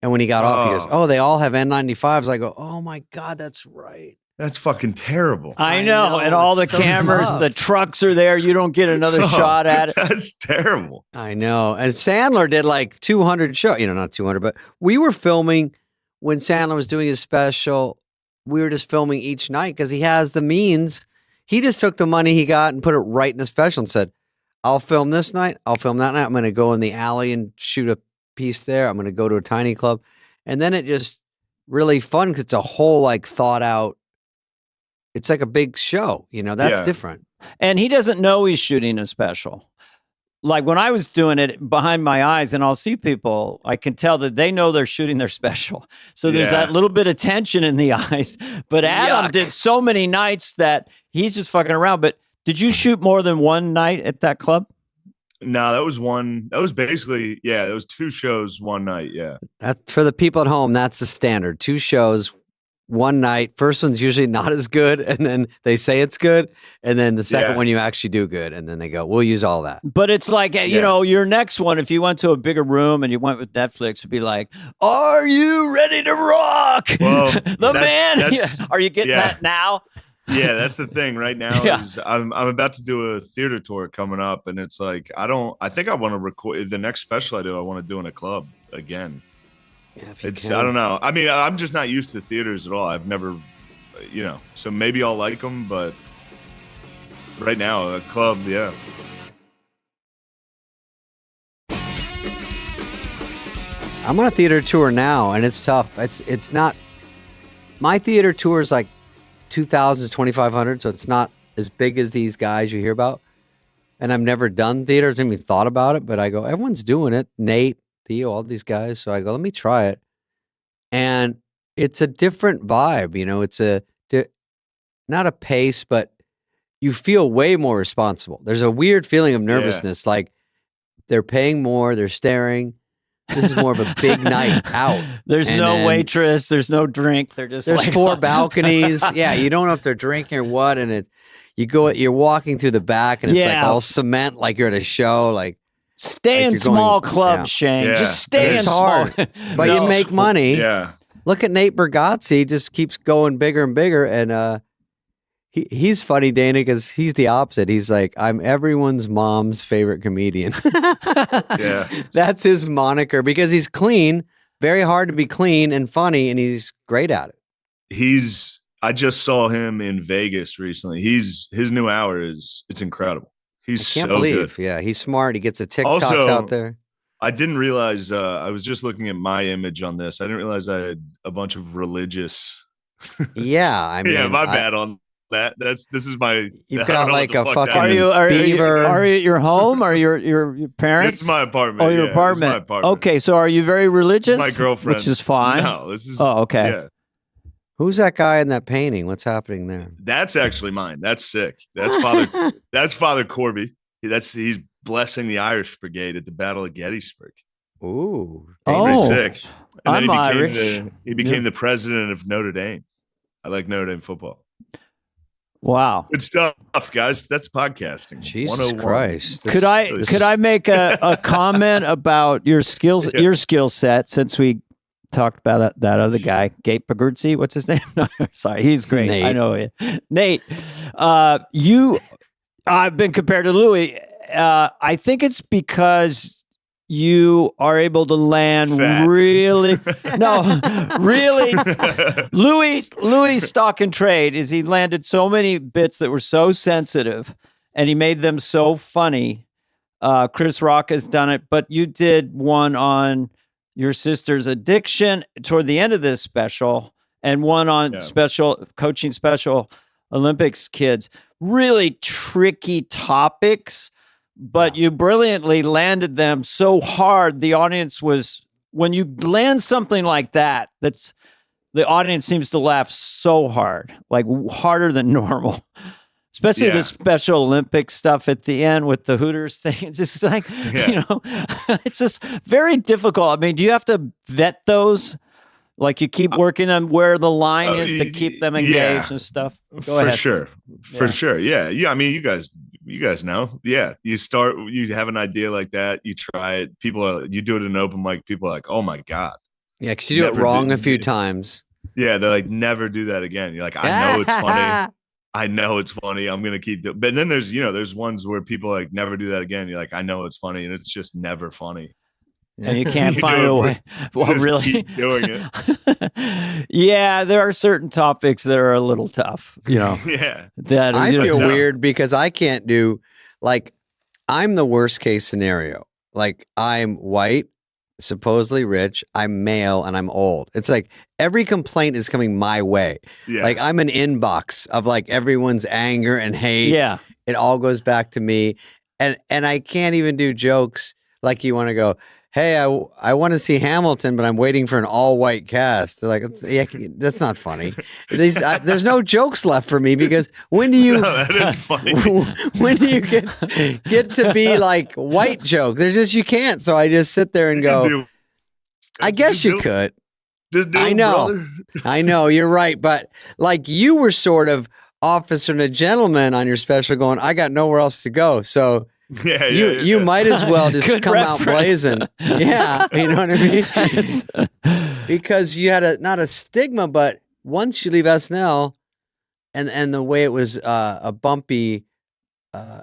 And when he got off, he goes, they all have N95s. I go, oh my God, that's right. That's fucking terrible. I know. And all the cameras, the trucks are there. You don't get another shot at it. That's terrible. I know. And Sandler did like 200 shows, not 200, but we were filming when Sandler was doing his special. We were just filming each night because he has the means. He just took the money he got and put it right in the special and said, I'll film this night. I'll film that night. I'm going to go in the alley and shoot a piece there. I'm going to go to a tiny club. And then it just really fun because it's a whole like thought out. It's like a big show, that's different. And he doesn't know he's shooting a special. Like when I was doing it behind my eyes and I'll see people, I can tell that they know they're shooting their special. So there's that little bit of tension in the eyes. But Adam did so many nights that he's just fucking around. But did you shoot more than one night at that club? No, that was one. That was basically, that was 2 shows one night. Yeah. That, for the people at home, that's the standard. 2 shows, one night. First one's usually not as good, and then they say it's good, and then the second one you actually do good, and then they go, "We'll use all that." But it's like, you know, your next one, if you went to a bigger room and you went with Netflix, would be like, "Are you ready to rock?" Well, Are you getting that now? Yeah, that's the thing right now. Is I'm about to do a theater tour coming up, and it's like I think I want to record the next special I do. I want to do in a club again. Yeah, I don't know. I mean, I'm just not used to theaters at all. I've never, you know, so maybe I'll like them, but right now, a club, yeah. I'm on a theater tour now, and it's tough. It's not. My theater tour is like 2,000 to 2,500, so it's not as big as these guys you hear about. And I've never done theater, haven't even thought about it, but I go, everyone's doing it. Nate, Theo, all these guys. So I go, let me try it. And it's a different vibe. You know, it's not a pace, but you feel way more responsible. There's a weird feeling of nervousness. Yeah. Like they're paying more, they're staring. This is more of a big night out. There's no waitress. There's no drink. There's like, 4 balconies. Yeah, you don't know if they're drinking or what. And you're walking through the back, and it's like all cement, like you're at a show. Like stay in small clubs, Shane. Yeah. Just stay in small. But you make money. Yeah. Look at Nate Bargatze. Just keeps going bigger and bigger, and he's funny, Dana, because he's the opposite. He's like, I'm everyone's mom's favorite comedian. Yeah. That's his moniker because he's clean, very hard to be clean and funny, and he's great at it. I just saw him in Vegas recently. His new hour it's incredible. He's I can't believe. Good. Yeah, he's smart. He gets the TikToks out there. I didn't realize, I was just looking at my image on this. I didn't realize I had a bunch of religious. Yeah. I mean, my bad on that. This is my. You've got like a fucking beaver. Are you at your home? Or your parents? It's my apartment. Oh, your apartment. My apartment. Okay, so are you very religious? My girlfriend, which is fine. No, this is. Oh, okay. Yeah. Who's that guy in that painting? What's happening there? That's actually mine. That's sick. That's Father. That's Father Corby. He's blessing the Irish Brigade at the Battle of Gettysburg. Ooh, sick. And I'm Irish. He became the president of Notre Dame. I like Notre Dame football. Wow, good stuff, guys. That's podcasting. Jesus Christ! Could I make a comment about your skills, your skill set, since we talked about that other guy, Gabe Pagurzi? What's his name? No, sorry, he's great. Nate. I know it. Nate, I've been compared to Louis. I think it's because you are able to land really. Louis' stock and trade is he landed so many bits that were so sensitive, and he made them so funny. Chris Rock has done it, but you did one on your sister's addiction toward the end of this special, and one on coaching Special Olympics kids. Really tricky topics, but you brilliantly landed them so hard. The audience was, when you land something like that, the audience seems to laugh so hard, like harder than normal. Especially the Special Olympics stuff at the end with the Hooters thing. It's just like, it's just very difficult. I mean, do you have to vet those? Like you keep working on where the line is to keep them engaged and stuff? Go ahead. For sure. Yeah. I mean, you guys know. Yeah. You have an idea like that. You try it. You do it in an open mic. People are like, oh my God. Yeah. Cause you do it wrong a few times. Yeah. They're like, never do that again. You're like, I know it's funny. I know it's funny. I'm going to keep it. But then there's ones where people like never do that again. You're like, I know it's funny. And it's just never funny. And you can't find a way. Well, really? Keep doing it. Yeah. There are certain topics that are a little tough, Yeah. That I feel weird because I can't do, like, I'm the worst case scenario. Like, I'm white, supposedly rich, I'm male, and I'm old. It's like every complaint is coming my way. Yeah. Like I'm an inbox of like everyone's anger and hate. Yeah. It all goes back to me. And I can't even do jokes like you want to go, hey, I want to see Hamilton, but I'm waiting for an all-white cast. They're like, that's not funny. There's no jokes left for me because when do you? No, that is funny. When do you get to be like white joke? There's just you can't. So I just sit there and go. I guess you could. Just do I it, know. brother. I know, you're right. But like you were sort of officer and a gentleman on your special going, I got nowhere else to go. So Yeah, you might as well just Good come out reference. blazing. Yeah. You know what I mean? Because you had not a stigma, but once you leave SNL and the way it was a bumpy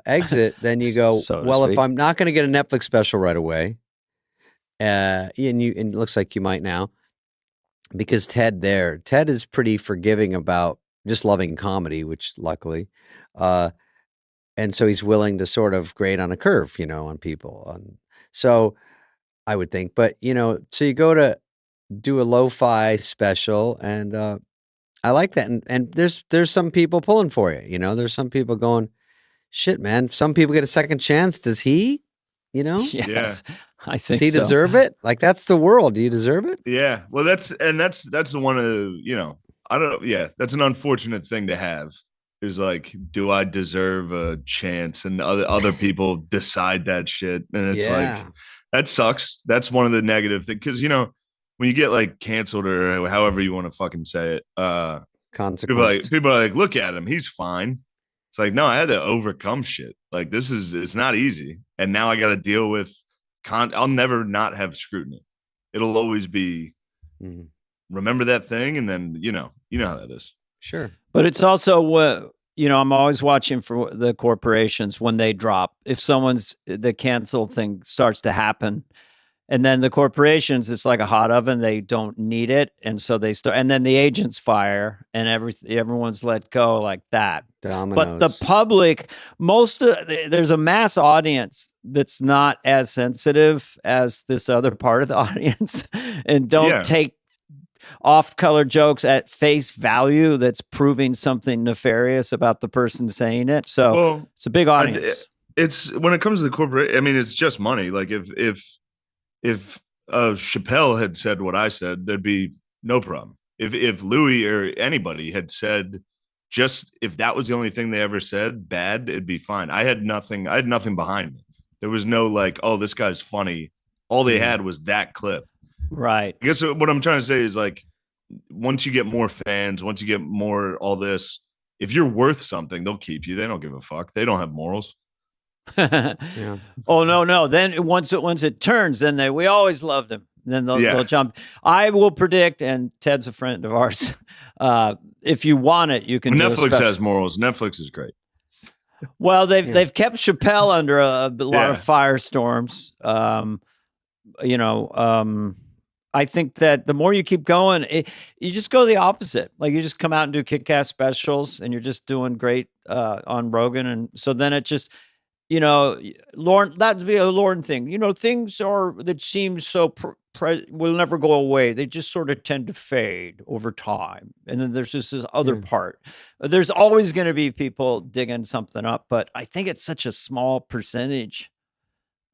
exit, then you go, So to well, if speak. I'm not going to get a Netflix special right away, and it looks like you might now, because Ted is pretty forgiving about just loving comedy, which luckily, and so he's willing to sort of grade on a curve, on people. So I would think, but so you go to do a lo-fi special, and I like that, and there's some people pulling for you. There's some people going, shit, man. Some people get a second chance. Does he? Yes, I Does think he so. deserve it? Like, that's the world. Do you deserve it? Yeah. Well, that's the one of, I don't know. Yeah. That's an unfortunate thing to have, is like, do I deserve a chance? And other people decide that shit. And it's like, Yeah. that sucks. That's one of the negative things. Cause when you get like canceled or however you want to fucking say it, Consequence. people are like, look at him. He's fine. It's like, no, I had to overcome shit. Like, it's not easy. And now I got to deal with I'll never not have scrutiny. It'll always be, remember that thing. And then, you know how that is. Sure. But it's also I'm always watching for the corporations when they drop. If the cancel thing starts to happen, and then the corporations, it's like a hot oven. They don't need it, and so they start. And then the agents fire, and everyone's let go like that. Dominoes. But the public, there's a mass audience that's not as sensitive as this other part of the audience, and don't take off-color jokes at face value that's proving something nefarious about the person saying it. So it's a big audience. It's when it comes to the corporate, I mean, it's just money. Like if Chappelle had said what I said, there'd be no problem. If Louis or anybody had said, just if that was the only thing they ever said bad, it'd be fine. I had nothing behind me. There was no like, oh, this guy's funny. All they had was that clip. Right. I guess what I'm trying to say is, like, once you get more fans, once you get more all this, if you're worth something, they'll keep you. They don't give a fuck. They don't have morals. Yeah. Oh no. Then once it turns, then we always loved him. Then they'll jump. I will predict, and Ted's a friend of ours. If you want it, you can. Netflix has morals. Netflix is great. Well, they've kept Chappelle under a lot of firestorms. I think that the more you keep going, you just go the opposite. Like, you just come out and do kick-ass specials, and you're just doing great on Rogan, and so then it just. Lauren, that'd be a Lauren thing. Things that seem so will never go away. They just sort of tend to fade over time. And then there's just this other part. There's always going to be people digging something up, but I think it's such a small percentage.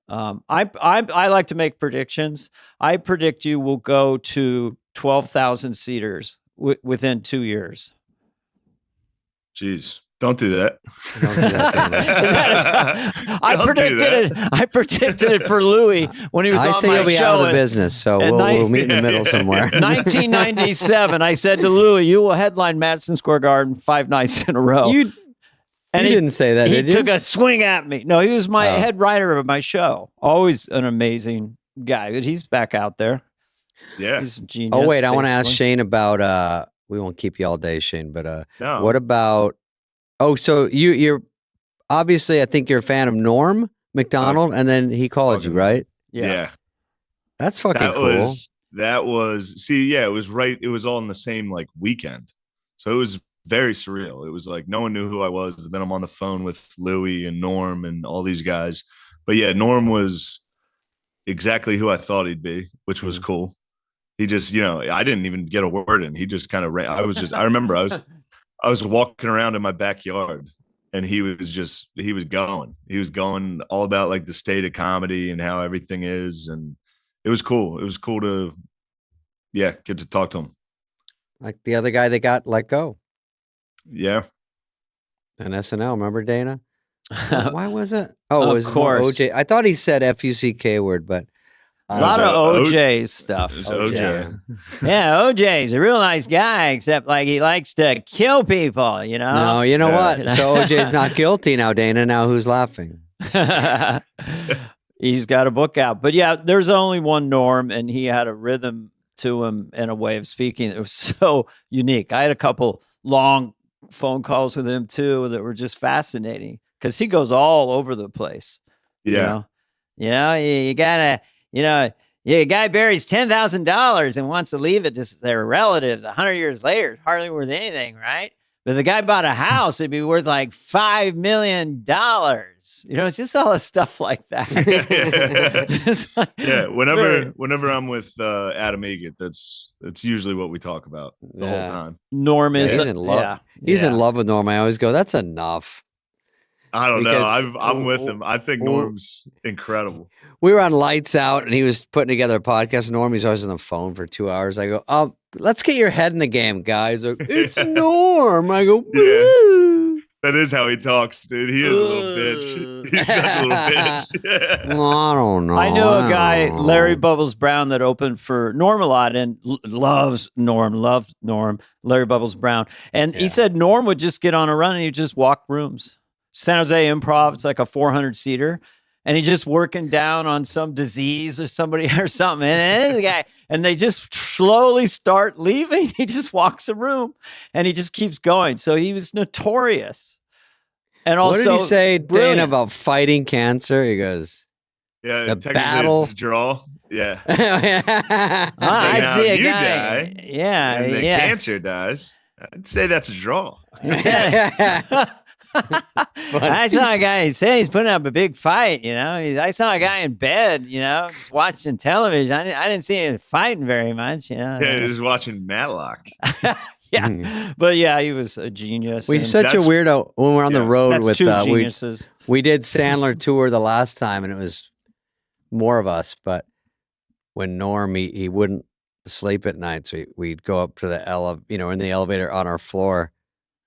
I like to make predictions. I predict you will go to 12,000 seaters within 2 years. Jeez. Don't do that. I predicted it for Louis when he was on my show. I say he'll be out of the business, so we'll meet in the middle somewhere. 1997, I said to Louis, you will headline Madison Square Garden 5 nights in a row. You didn't say that, did you? He took a swing at me. No, he was my head writer of my show. Always an amazing guy. But he's back out there. Yeah. He's a genius. Oh, wait, I want to ask Shane about, we won't keep you all day, Shane, but what about... Oh, so you're obviously, I think you're a fan of Norm Macdonald, and then he called you, right? Yeah. That's fucking cool. It was right. It was all in the same like weekend. So it was very surreal. It was like no one knew who I was. And then I'm on the phone with Louis and Norm and all these guys. But yeah, Norm was exactly who I thought he'd be, which was cool. He just, I didn't even get a word in. He just kind of ran. I remember I was walking around in my backyard, and he was going all about like the state of comedy and how everything is. And it was cool. It was cool to, get to talk to him. Like the other guy that got let go. Yeah. And SNL, remember Dana? Why was it? Oh, it was course. OJ. I thought he said F-U-C-K word, but A lot of OJ stuff. It's OJ. Yeah, OJ's a real nice guy, except like he likes to kill people, you know? No, you know what? So OJ's not guilty now, Dana. Now who's laughing? He's got a book out. But yeah, there's only one Norm, and he had a rhythm to him and a way of speaking that was so unique. I had a couple long phone calls with him too that were just fascinating because he goes all over the place. Yeah. You gotta, a guy buries $10,000 and wants to leave it to their relatives 100 years later. It's hardly worth anything, right? But if the guy bought a house, it'd be worth like $5 million. It's just all the stuff like that. Whenever I'm with Adam Egget, that's usually what we talk about the whole time. Norm is he's in love. He's in love with Norm. I always go, that's enough. I don't know. I'm with him. I think Norm's incredible. We were on Lights Out, and he was putting together a podcast. Norm, he's always on the phone for 2 hours. I go, let's get your head in the game, guys. Like, it's Norm. I go, boo. That is how he talks, dude. He is a little bitch. He's such a little bitch. I don't know. I know a guy, Larry Bubbles Brown, that opened for Norm a lot and loves Norm, Larry Bubbles Brown. And he said Norm would just get on a run and he'd just walk rooms. San Jose Improv, it's like a 400-seater. And he's just working down on some disease or somebody or something. And the guy, and they just slowly start leaving. He just walks a room and he just keeps going. So he was notorious. And also, what did he say, brilliant. Dana, about fighting cancer? He goes, the battle. It's a draw. Yeah. I see a you guy. Die, yeah. And the cancer dies. I'd say that's a draw. I saw a guy, he said he's putting up a big fight, I saw a guy in bed, just watching television. I didn't see him fighting very much, Yeah, he was watching Matlock. But yeah, he was a genius. We're such a weirdo when we're on the road with two geniuses. We did Sandler tour the last time, and it was more of us. But when Norm, he wouldn't sleep at night, so we'd go up to the in the elevator on our floor.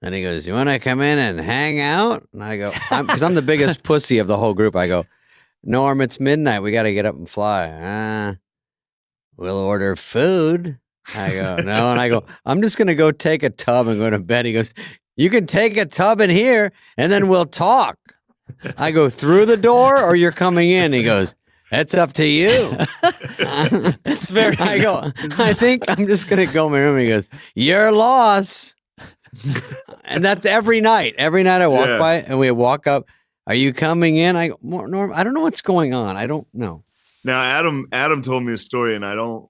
And he goes, you want to come in and hang out? And I go, because I'm the biggest pussy of the whole group. I go, Norm, it's midnight. We got to get up and fly. We'll order food. I go, no. And I go, I'm just going to go take a tub and go to bed. He goes, you can take a tub in here and then we'll talk. I go, through the door or you're coming in? He goes, it's up to you. It's very. I go, I think I'm just going to go in my room. He goes, your loss. And that's every night. Every night I walk by and we walk up. Are you coming in? I go, Norm, I don't know what's going on. I don't know. Now, Adam told me a story, and I don't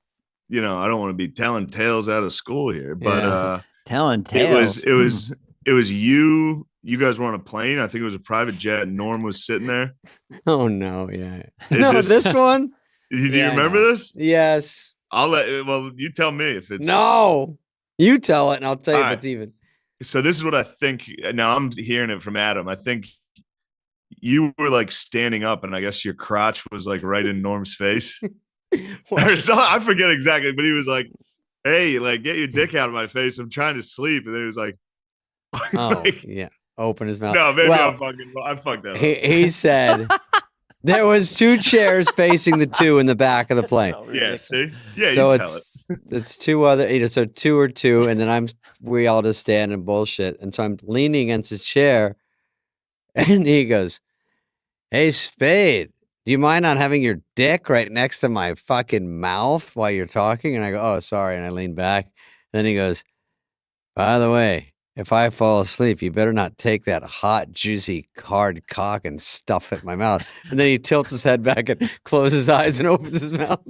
want to be telling tales out of school here, but telling tales. It was you. You guys were on a plane. I think it was a private jet. And Norm was sitting there. Oh no, yeah. This one. Do you remember this? Yes. You tell me if it's no. You tell it, and I'll tell you if it's even. So this is what I think. Now I'm hearing it from Adam. I think you were like standing up, and I guess your crotch was like right in Norm's face. Or so, I forget exactly, but he was like, "Hey, like get your dick out of my face. I'm trying to sleep." And then he was like, open his mouth. No, maybe I fucked that up. He said there was 2 chairs facing the 2 in the back of the plane. So see, so it's 2 other, so 2 or 2, and then we all just stand and bullshit, and so I'm leaning against his chair, and he goes, "Hey, Spade, do you mind not having your dick right next to my fucking mouth while you're talking?" And I go, "Oh, sorry," and I lean back. Then he goes, "By the way, if I fall asleep, you better not take that hot, juicy, hard cock and stuff it in my mouth." And then he tilts his head back and closes his eyes and opens his mouth.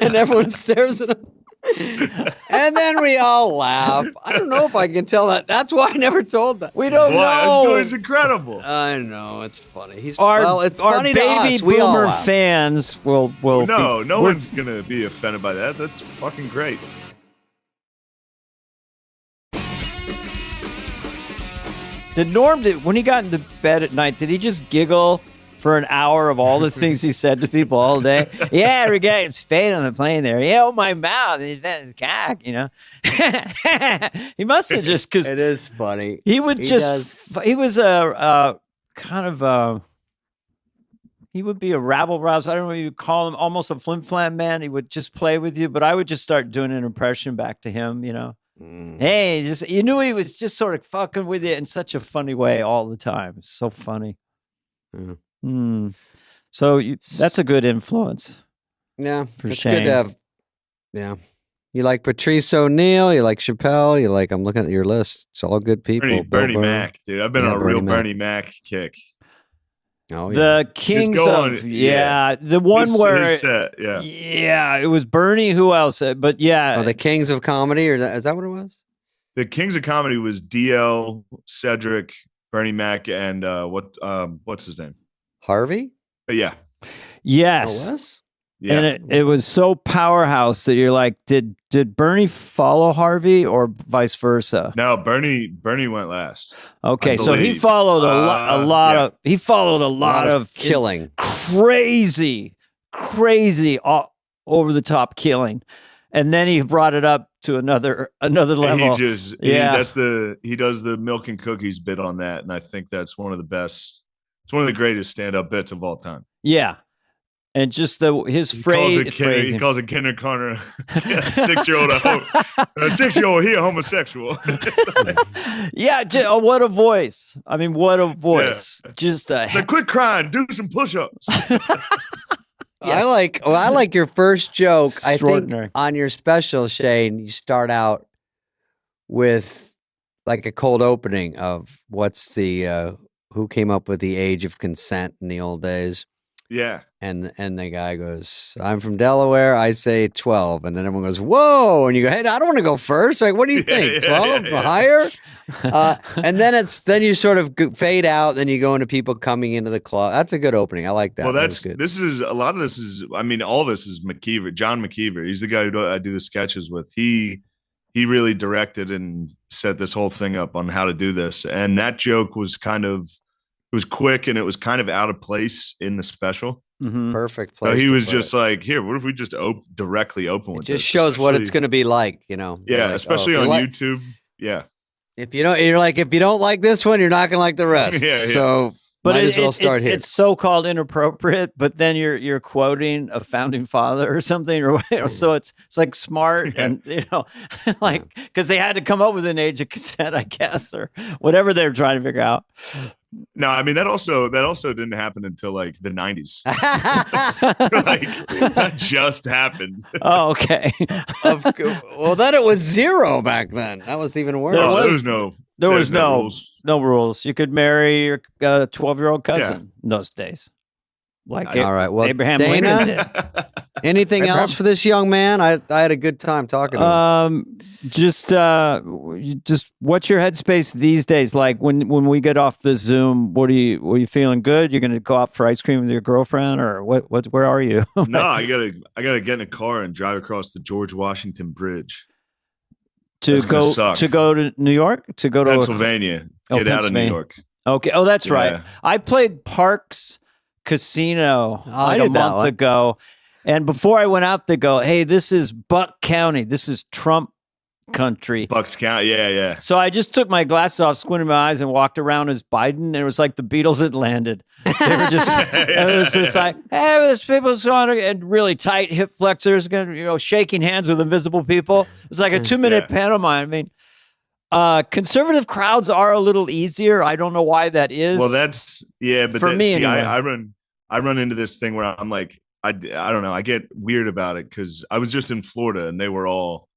And everyone stares at him. And then we all laugh. I don't know if I can tell that. That's why I never told that. We don't know. That story's incredible. I know. It's funny. It's funny baby to us. We boomer all fans will no one's going to be offended by that. That's fucking great. Did Norm, when he got into bed at night, did he just giggle for an hour of all the things he said to people all day? Yeah, every guy Spade on the plane there. Yeah, oh, my mouth. He's his cock, He must have just, because it is funny. He would he was a kind of He would be a rabble-rouser. I don't know if you call him almost a flim-flam man. He would just play with you, but I would just start doing an impression back to him, Hey, just you knew he was just sort of fucking with you in such a funny way all the time. So funny. So that's a good influence. Yeah, for it's Shane. good to have. Yeah, you like Patrice O'Neill, you like Chappelle, you like. I'm looking at your list. It's all good people. Bernie Mac, dude. I've been on a real Bernie Mac kick. Oh, yeah. The Kings of the one where it was Bernie. Who else? But the Kings of Comedy, or is that what it was? The Kings of Comedy was DL, Cedric, Bernie Mac, and what's his name? Harvey. Yeah. Yes. Oh, was? Yeah. And it was so powerhouse that you're like, did Bernie follow Harvey or vice versa? No, Bernie went last. Okay, so he followed a lot of killing, crazy, over the top killing, and then he brought it up to another level. He does the milk and cookies bit on that, and I think that's one of the best. It's one of the greatest stand-up bits of all time. Yeah. And just his phrase. He calls a kindergartner a 6-year-old a 6-year-old here homosexual. Yeah, what a voice! I mean, what a voice! Yeah. Just quit crying, do some push-ups. Yes. I like your first joke. I think on your special, Shane, you start out with like a cold opening of what's the who came up with the age of consent in the old days. Yeah. And the guy goes, I'm from Delaware. I say 12. And then everyone goes, whoa. And you go, hey, I don't want to go first. Like, what do you think? 12? Higher? And then you sort of fade out. Then you go into people coming into the club. That's a good opening. I like that. Well, that's good. All this is McKeever, John McKeever. He's the guy who I do the sketches with. He really directed and set this whole thing up on how to do this. And that joke was it was quick and it was kind of out of place in the special. Mm-hmm. Perfect place. So he was just like, here, what if we just directly open with it? Just shows what it's going to be like, Yeah, like, especially on YouTube. Yeah. If you don't like this one, you're not going to like the rest. Yeah. So but might as well start here. It's so-called inappropriate, but then you're quoting a founding father or something, so it's like smart and like because they had to come up with an age of consent, I guess, or whatever they're trying to figure out. No, I mean that also didn't happen until like the 90s. Like that just happened. Oh, okay. Well, then it was 0 back then. That was even worse. There was no rules. You could marry your 12-year-old cousin in those days. All right. Well, Abraham Dana, Lincoln did. Anything else for this young man? I had a good time talking to him. Just what's your headspace these days? Like when we get off the Zoom, were you feeling good? You're going to go out for ice cream with your girlfriend, or what? Where are you? No, I gotta get in a car and drive across the George Washington Bridge to go to New York, to go to Pennsylvania. Get out of New York. Okay. Oh, that's right. I played Parks Casino a month ago. And before I went out, they go, hey, this is Buck County. This is Trump country. Bucks County, yeah. So I just took my glasses off, squinted my eyes, and walked around as Biden. And it was like the Beatles had landed. They were just, it was just like, hey, there's people going and really tight hip flexors, shaking hands with invisible people. It was like a 2-minute pantomime. I mean, conservative crowds are a little easier. I don't know why that is. Well, but for me, anyway. I run into this thing where I'm like, I don't know. I get weird about it because I was just in Florida and they were all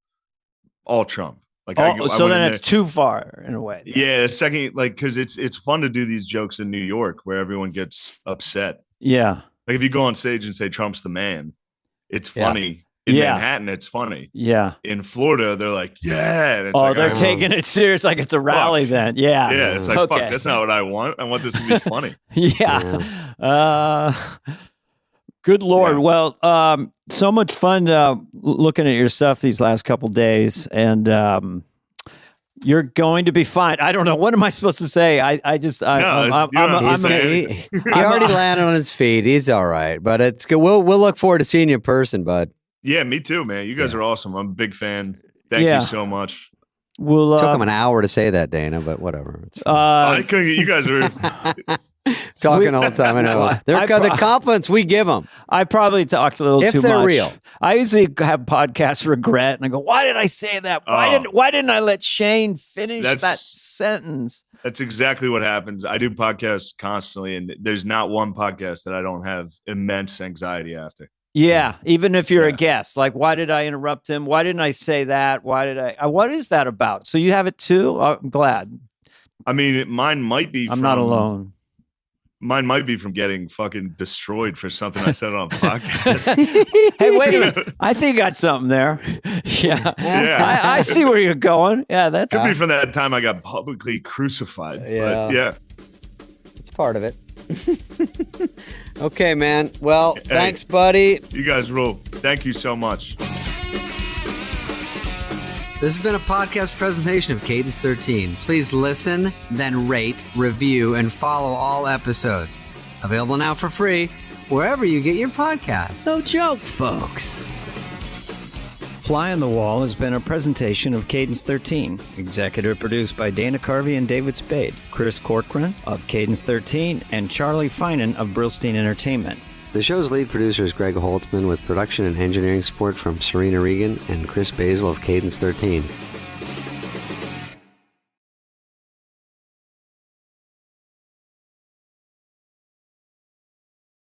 Trump. Like, so then it's too far in a way. Yeah, second, like because it's fun to do these jokes in New York where everyone gets upset. Yeah, like if you go on stage and say Trump's the man, it's funny. In Manhattan, it's funny. Yeah. In Florida, they're like, yeah. And it's they're taking it serious, like it's a rally. Then, yeah. Yeah, it's like, fuck, that's not what I want. I want this to be funny. Yeah. Good Lord. Yeah. Well, so much fun looking at your stuff these last couple days, and you're going to be fine. I don't know. What am I supposed to say? He already landed on his feet. He's all right, but it's good. We'll look forward to seeing you in person, bud. Yeah, me too, man. You guys are awesome. I'm a big fan. Thank you so much. We'll Took him an hour to say that, Dana, but whatever. It's fine. I couldn't. You guys are. Talking all the time. I know. The compliments we give them. I probably talked a little If too they're much. real. I usually have podcast regret, and I go, "Why did I say that? Why didn't I let Shane finish that sentence?" That's exactly what happens. I do podcasts constantly, and there's not one podcast that I don't have immense anxiety after. Yeah, even if you're a guest, like, why did I interrupt him? Why didn't I say that? Why did I? What is that about? So you have it too? I'm glad. I mean, mine might be. I'm not alone. Mine might be from getting fucking destroyed for something I said on a podcast. Hey, wait a minute. I think I got something there. Yeah. I see where you're going. Yeah, that's could be from that time I got publicly crucified. Yeah. But yeah. It's part of it. Okay, man. Well, thanks, buddy. You guys rule. Thank you so much. This has been a podcast presentation of Cadence 13. Please listen, then rate, review, and follow all episodes. Available now for free wherever you get your podcast. No joke, folks. Fly on the Wall has been a presentation of Cadence 13. Executive produced by Dana Carvey and David Spade, Chris Corcoran of Cadence 13, and Charlie Finan of Brillstein Entertainment. The show's lead producer is Greg Holtzman with production and engineering support from Serena Regan and Chris Basil of Cadence 13.